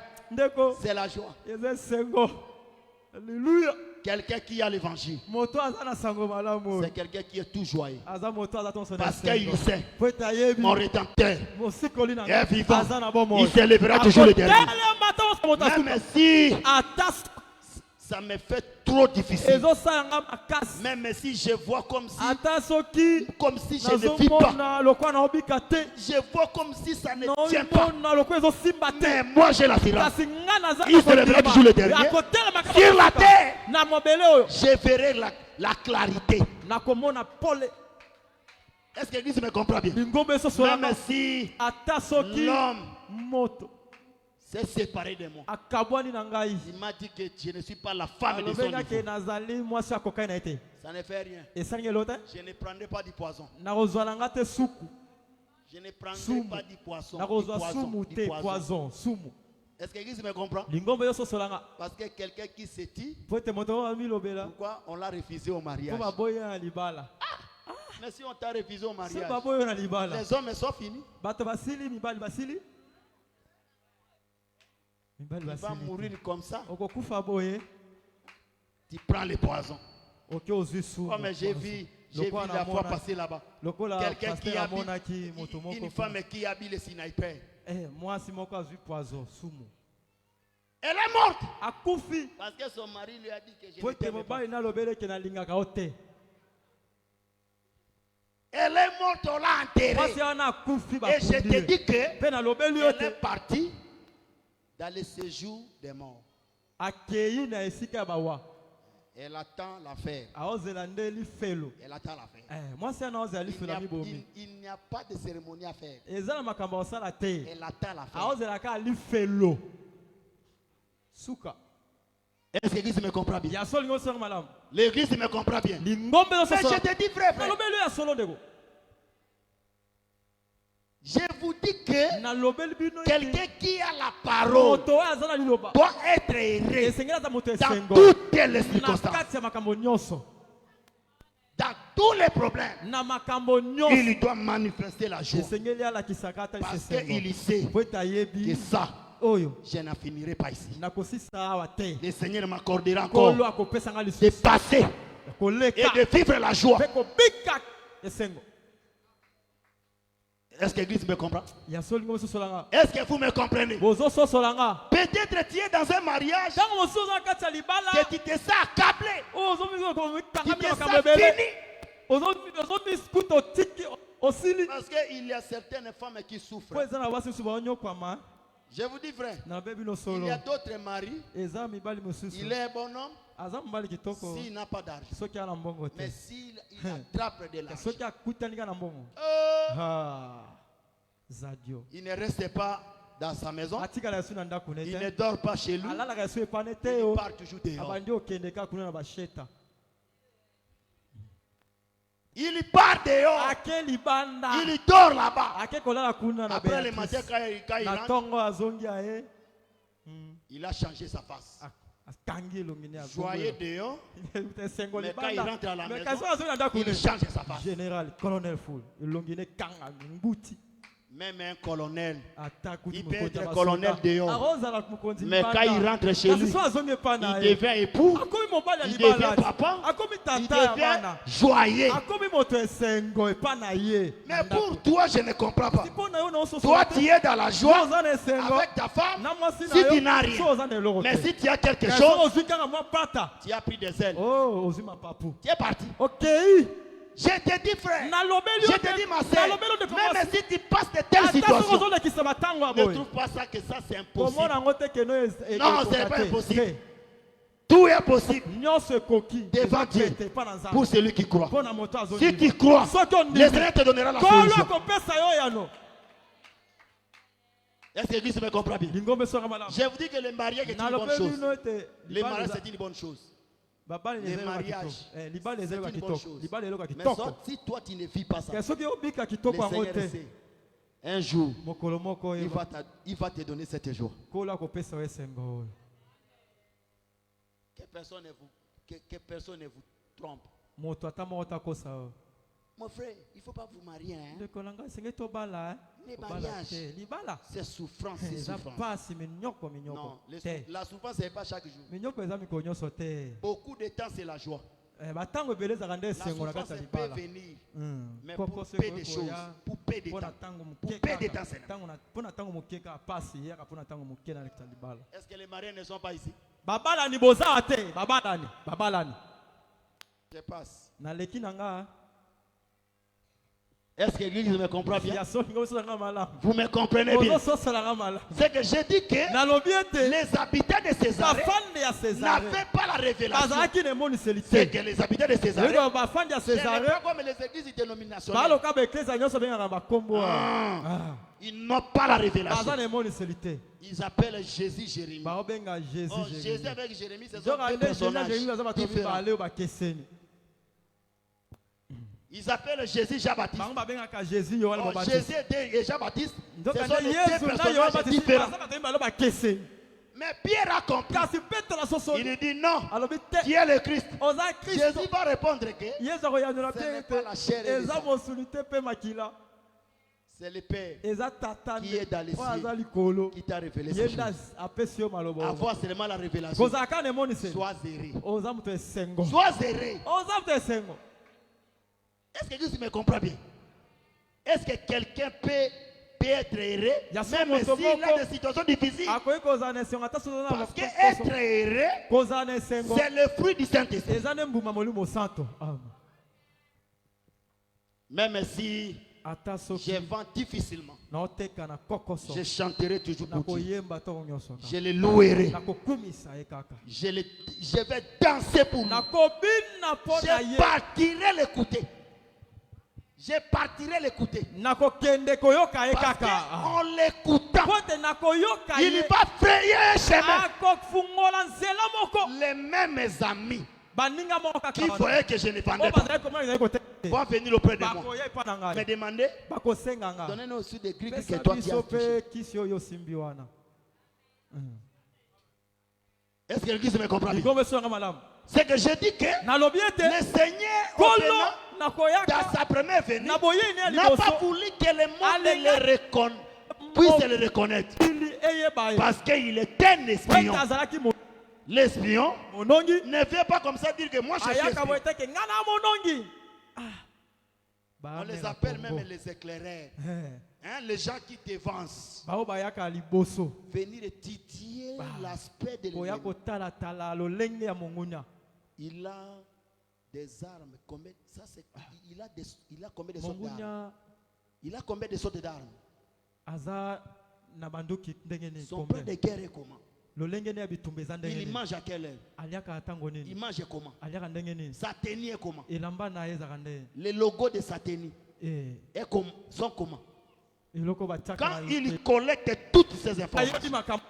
c'est la joie. Alléluia. Quelqu'un qui a l'évangile, c'est quelqu'un qui est tout joyeux. Parce qu'il sait, mon rédempteur est vivant. Il célébrera toujours le dernier. Même si ça me fait trop difficile, même si je vois comme si je ne vis pas, je vois comme si ça ne tient pas, mais moi j'ai l'assurance, il célébrera toujours le dernier. Sur la terre, je verrai la clarité. Est-ce que l'église me comprend bien? Même si l'homme s'est séparé de moi, il m'a dit que je ne suis pas la femme de son niveau. Ça ne fait rien. Je ne prendrai pas du poison. Je ne prendrai pas du poisson. Du poison. Est-ce que l'église me comprend? Parce que quelqu'un qui se dit, pourquoi on l'a refusé au mariage? Mais si on t'a refusé au mariage, les hommes sont finis. Il va mourir comme ça. Tu prends le poison. Comme j'ai vu la fois passer là-bas. Quelqu'un qui habille, une femme qui habille le sniper. Elle est morte. Parce que son mari lui a dit que je ne t'aime pas. Elle est morte, on l'a enterrée. Et je te dis qu'elle est partie dans le séjour des morts. Elle attend l'affaire. Elle attend l'affaire. Il n'y a pas de cérémonie à faire. Elle attend l'affaire. Est-ce que l'église me comprend bien? L'église me comprend bien. Mais je te dis, frère, je vous dis que quelqu'un qui a la parole doit être heureux dans toutes les circonstances. tous les problèmes, na makambo nyonso il doit manifester la joie. esengeli alakisaka ata Parce lisesengo qu'il sait po ete ayebi que ça, oyo je n'en finirai pas ici. nakosisa awa te Le Seigneur m'accordera encore kolo akopesanga de lisusu passer ya et koleka de vivre la joie. mpe kobika esengo Est-ce que l'église me comprend? ya solingo mososolanga Est-ce que vous me comprenez? bozososolanga Peut-être tu es dans un mariage ntango mosusu oza na kati ya libala que tu te sens accablé, oyo tu ozomikangami te makambo sens ebele fini. ozomiskuta otiki osili Parce qu'il y a certaines femmes qui po souffrent. eza na basi mosusu baonyokwama Je vous dis frère, na bebi no il solo y a d'autres maris, eza mibali mosusu il est un bon homme aza mobali kitoko s'il n'a pas d'argent. soki ana mbongo te Mais s'il attrape de l'argent, soki akutani kaka na mbongo zadio il ne reste pas dans sa maison, atikala yasu na ndako il ne nete dort pas chez lui, alalaka yasu epane te il yo part toujours dehors. abandi okende kaka kuna na basheta Il part dehors, ake libanda il dort là-bas. ake kolala kuna na Après le matin, Béatrice. quand il na rentre, ntongo azongi aye il a changé sa face. akangi elongi ne Joyeux dehors, esengo mais quand il libanda rentre à la mais maison, kasi azongi na ndako il ne change sa face. général colonel full elongi ne kanga nguti Même un colonel, ata il peut être colonel dehors. arozala mokonzi Mais quand il rentre chez lui, so azongi epa na il ye devient époux, akomi mobali ya il libala devient papa, akomi il tata ya devient bana joyeux. akomi moto esengo epa na ye Mais pour toi, je ne comprends pas. mpo na yo na Toi, tu es dans la joie oza na esengo avec ta femme. na mwasi Si tu na n'as yo so rien, oza na eloko mais te si tu as quelque Kasi chose, ozwi kaka mwa pata tu as pris des ailes. oh ozwi mapapu Tu es parti. okei Je te dis, frère, nalobeli je te dis, ma soeur, nalobeli de même si tu passes de telles ata soki situations, ozolekisa matango ya ne boye trouve pas ça que ça c'est komona impossible. yango te keno Non, ce n'est pas impossible. Tout est possible nyonso ekoki devant Dieu te epa na nzambe pour celui qui croit. mpo na moto Si tu crois, soki le ondimi Seigneur te donnera la kolo solution. akopesa yo yano Est-ce que l'église me comprend bien? lingombe songa malamu Je vous dis que le mariage est une bonne nalobeli chose. bino ete Le mariage c'est une bonne chose. babali Le ezelaka mariage, kitoko libali c'est ezelaka une bonne kitoko chose. libali eloka Mais kitoko si toi tu ne vis pas ça, ke soki obika le kitoko yango Seigneur te sait. Un jour, mokolo moko il va te donner cette joie. kolo akopesa yo esengo oyo Que personne ne vous trompe. moto ata moko takosa yo Mon frère, il ne faut pas vous marier. Hein? ndeko na ngai esengeli tobala Les tobala mariages, te libala c'est souffrance, c'est eza souffrance. pasi minyoko Non, minyoko te la souffrance, ce n'est pas chaque jour. minyoko eza mikolo nyonso te Beaucoup de temps, c'est la joie. batango ebele ezalaka nde La esengo na souffrance kati ya peut libala venir, mais Poko pour se peu de choses, koya, pour peu de mpo na temps. ntango Pour moke peu de temps, kaka c'est là. mpo na ntango moke kaka pasi eyaka mpo na ntango moke na lekita libala Est-ce que les mariés ne sont pas ici? babalani bozawa te babalani Je passe. naleki na nga Est-ce que l'église me comprend bien? ya soki nga osalanga malamu Vous me comprenez bien? ozososalanga malamu C'est que je dis que nalobi ete les habitants de Césarée bafande ya césare n'avaient pas la révélation. bazalaki na emoniseli C'est te que les habitants de Césarée, yoka bafande ya ce n'est césare pas comme les églises dénominationnelles. baloka baeklesa nyonso bengaka bakombo Ils n'ont pas la baza révélation. na emoniseli te Ils appellent Jésus Jérémie. baobenga jésus Oh, Jésus jérémie avec Jérémie, ce sont zoka deux nde jésus na personnages jérémie baza bato différents. mibale oyo bakeseni Ils appellent Jésus Jean-Baptiste. bango babengaka jésus yohane Oh, mobaptiste Jésus et Jean-Baptiste, ce nzoka sont nde les deux yesu na yohane personnages baptiste différents. baza bato mibale oyo bakeseni Mais Pierre a compris. kasi petro na soso Il dit non, alobi tu te es le Christ. oza kristo Jésus va répondre que yesu akoyanzola Ce n'est mpe pas la chair ete et le eza sang. mosuni te mpe makila c'est le Père eza tata qui est dans les oyo aza cieux likolo qui t'a révélé ye ces nde choses. apesi yo maloba oyo. Avoir seulement la révélation. kozala kaka na emoniseli Sois zéré. oza moto esengo Sois zéré. oza moto esengo Est-ce que Dieu me comprend bien? Est-ce que quelqu'un peut être heureux Il y a son même moto s'il a moko. des situations difficiles? akoki kozala na esengo ata sozo Parce que être heureux, kozala na esengo c'est le fruit du Saint-Esprit. eza nde mbuma molimo santo Même si ata je soki vends difficilement, naoteka na kokoso je chanterai toujours pour Dieu. nakoyemba ntongo nyonso Je le louerai. nakokumisa ye kaka Je vais danser pour lui. nakobina mpo na Je ye partirai l'écouter. Je partirai l'écouter. nakokende koyoka ye Parce kaka qu'en l'écoutant, mpo te nakoyoka il ye va frayer un chemin. akofungola nzela moko Les mêmes amis baninga moko qui kaka voyaient que je ne oyo vendais pas bazali komona ezali kote vont venir auprès de moi. bakoya epa na Me ngai demander, bakosenga nga donnez-nous aussi des cris que pesa toi tu as biso touché. mpe kisi oyo osimbi wana Est-ce que l'église me comprend bien? likombe esonga malamu C'est que je dis que nalobi ete le Seigneur, kolo au dans sa première venue, Na boyeni ya n'a pas liboso. voulu que le monde Alinga- puisse le reconnaître. Ili eyeba ye. Parce qu'il est un espion. Weta azalaki mo- L'espion monongi. ne vient pas comme ça dire que moi je suis Ayaka espion. boyeteke nga na monongi. On les appelle même les éclaireurs. Hein, les gens qui t'avancent. Bao bayaka liboso. Venir titiller l'aspect de Boya l'ennemi. kotala tala lolenge ya mongunya. Il a des armes. Combien, ça c'est, il a combien de sortes d'armes? Mongunya Il a combien de sortes d'armes? aza na banduki ndenge ni Son plan combien? de guerre est comment? Lolenge ne ya bitumba eza ndenge Il ni. mange à quelle heure? Aliaka atango Il nini? mange comment? Aliaka ndenge ni. Sa tenue est comment? Elamba na ye ezaka ndenge. Les logos de sa tenue sont comment? Eloko batiaka Quand na il collecte toutes ces ayebi informations, makambo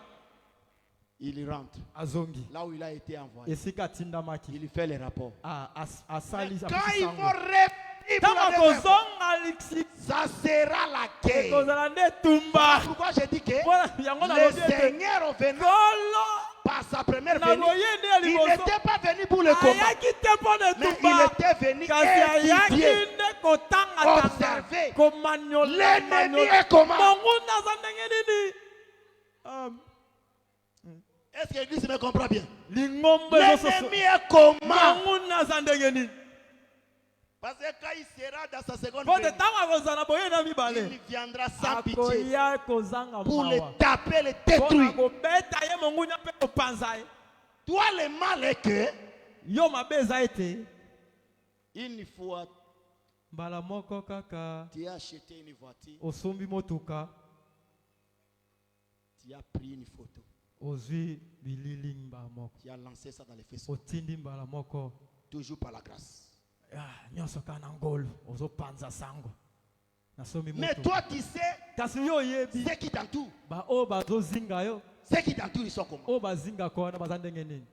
il rentre azongi. là où il a été envoyé. Esika atindamaki. Il fait les rapports. Asali Quand apesi il sango. va revenir pour Tama la deuxième fois, kozonga liksi. ça sera la guerre. Kozala nde tumba. Pourquoi j'ai dit que Voilà, yango na le lobi ete. Seigneur venant Kolo. par sa première Na venue, boyende ya il liboso. n'était pas venu pour le combat, Ayaki te mpo na mais il tumba. était venu Kasi ayaki étudier. nde kotanga-tanga. Observer. Komanyola. L'ennemi est comment? Mongu naza ndenge nini? Est-ce que l'église me comprend bien? Lingombe ezososo. L'ennemi est comment? Mongu naza ndenge nini? Parce que quand il sera dans sa seconde Po te venue, ntango akozala boye na mibale. il viendra sans pitié Akoya kozanga pour le mawa. taper, le Mpona détruire. kobeta ye mongunya mpe kopanza ye. Toi, le mal est que Yo mabe eza ete. une fois Mbala moko kaka. tu as acheté une voiture, Osombi motuka. tu as pris une photo, Ozwi bilili mbala moko. tu as lancé ça dans les Facebook, Otindi mbala moko. toujours par la grâce. Nyonso kaka na ngolu. Ozopanza sango. Nasomi Mais motuka. toi, tu sais, Kasi yo yebi. ceux qui t'entourent, Ba o bazozinga yo. ceux qui t'entourent, ils sont comment? O bazinga ko wana baza ndenge nini?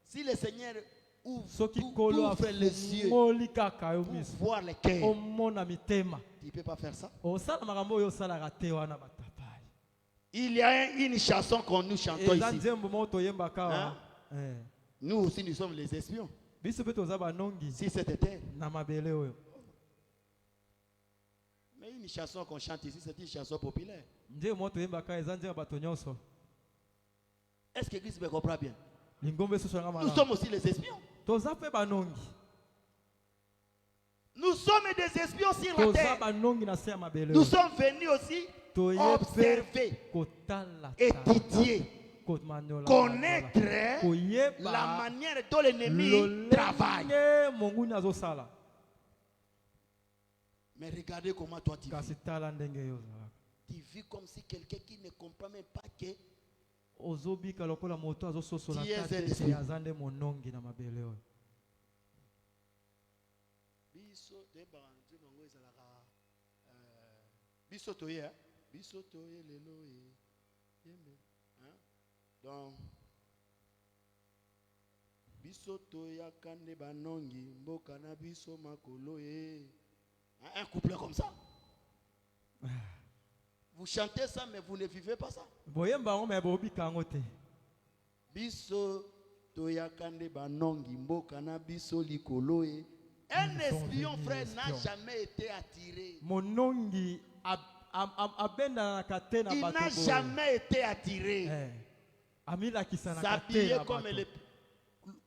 Si le Seigneur ouvre, Soki kolo ouvre les yeux afungoli kaka yo pour miso. voir les cœurs, Omona mitema. tu ne peux pas faire ça. Osala makambo oyo osalaka te wana batapai. Il y a une chanson qu'on nous chantons Eza ici. nzembo moko toyembaka wa. Nous aussi, nous sommes les espions. Biso mpe toza banongi Si c'était terre. na mabele oyo. Mais une chanson qu'on chante ici, c'est une chanson populaire. Nzembo moko toyembaka eza nzembo bato nyonso. Est-ce que l'Église me comprend bien? Lingombe soso nga Nous malamu. sommes aussi les espions. Toza mpe banongi. Nous sommes des espions sur la Toza terre. banongi na se ya mabele Nous oyo. sommes venus aussi Toye observer, mpe kotala étudier, komanyola. connaître Koyeba la manière dont l'ennemi travaille. lolenge monguni azosala. Mais regardez comment toi tu vis. Kasi tala ndenge yo ozalaka. Tu vis comme si quelqu'un qui ne comprend même pas que Ozobika lokola moto azososola Tu es un te esprit. aza nde monongi na mabele oyo. biso toye, hein? Biso toye lelo yembe. Hein? Donc biso toya kande banongi mboka na biso makolo ye. Un couplet comme ça. Vous chantez ça mais vous ne vivez pas ça. Boyemba ngo me bobika ngo te. Biso toya kande banongi mboka na biso likolo ye. Un espion, frère, n'a jamais été attiré. Monongi abenda na kate na Il bato. n'a jamais été attiré. Amila kisana kate S'habiller na bato.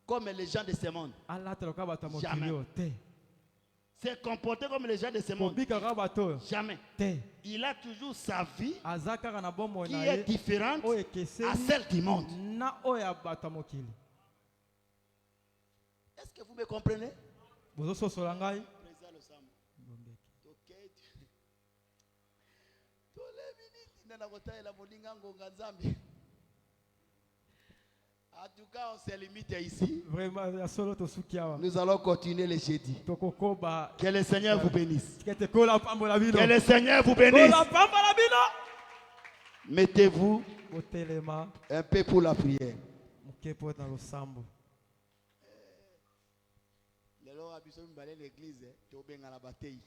comme les gens de ce monde. Ala telo ka bato Jamais. mokili te. Se comporter comme les gens de ce monde. Bobika ka bato Jamais. te. Il a toujours sa vie Azaka na bombo qui na est ye. différente O à ekeseni celle du monde. na oya bato mokili. Est-ce que vous me comprenez? Bozo sosola ngai. En tout cas, on se limite ici. Vraiment ya solo to sukiawa. Nous allons continuer le jeudi. Tokokoba Que le Seigneur vous bénisse. kete kola pambola bino. Que le Seigneur vous bénisse. Kola pambola bino. Mettez-vous Botelema un peu pour la prière. mukepo na losambo. L'église, tu as la bataille.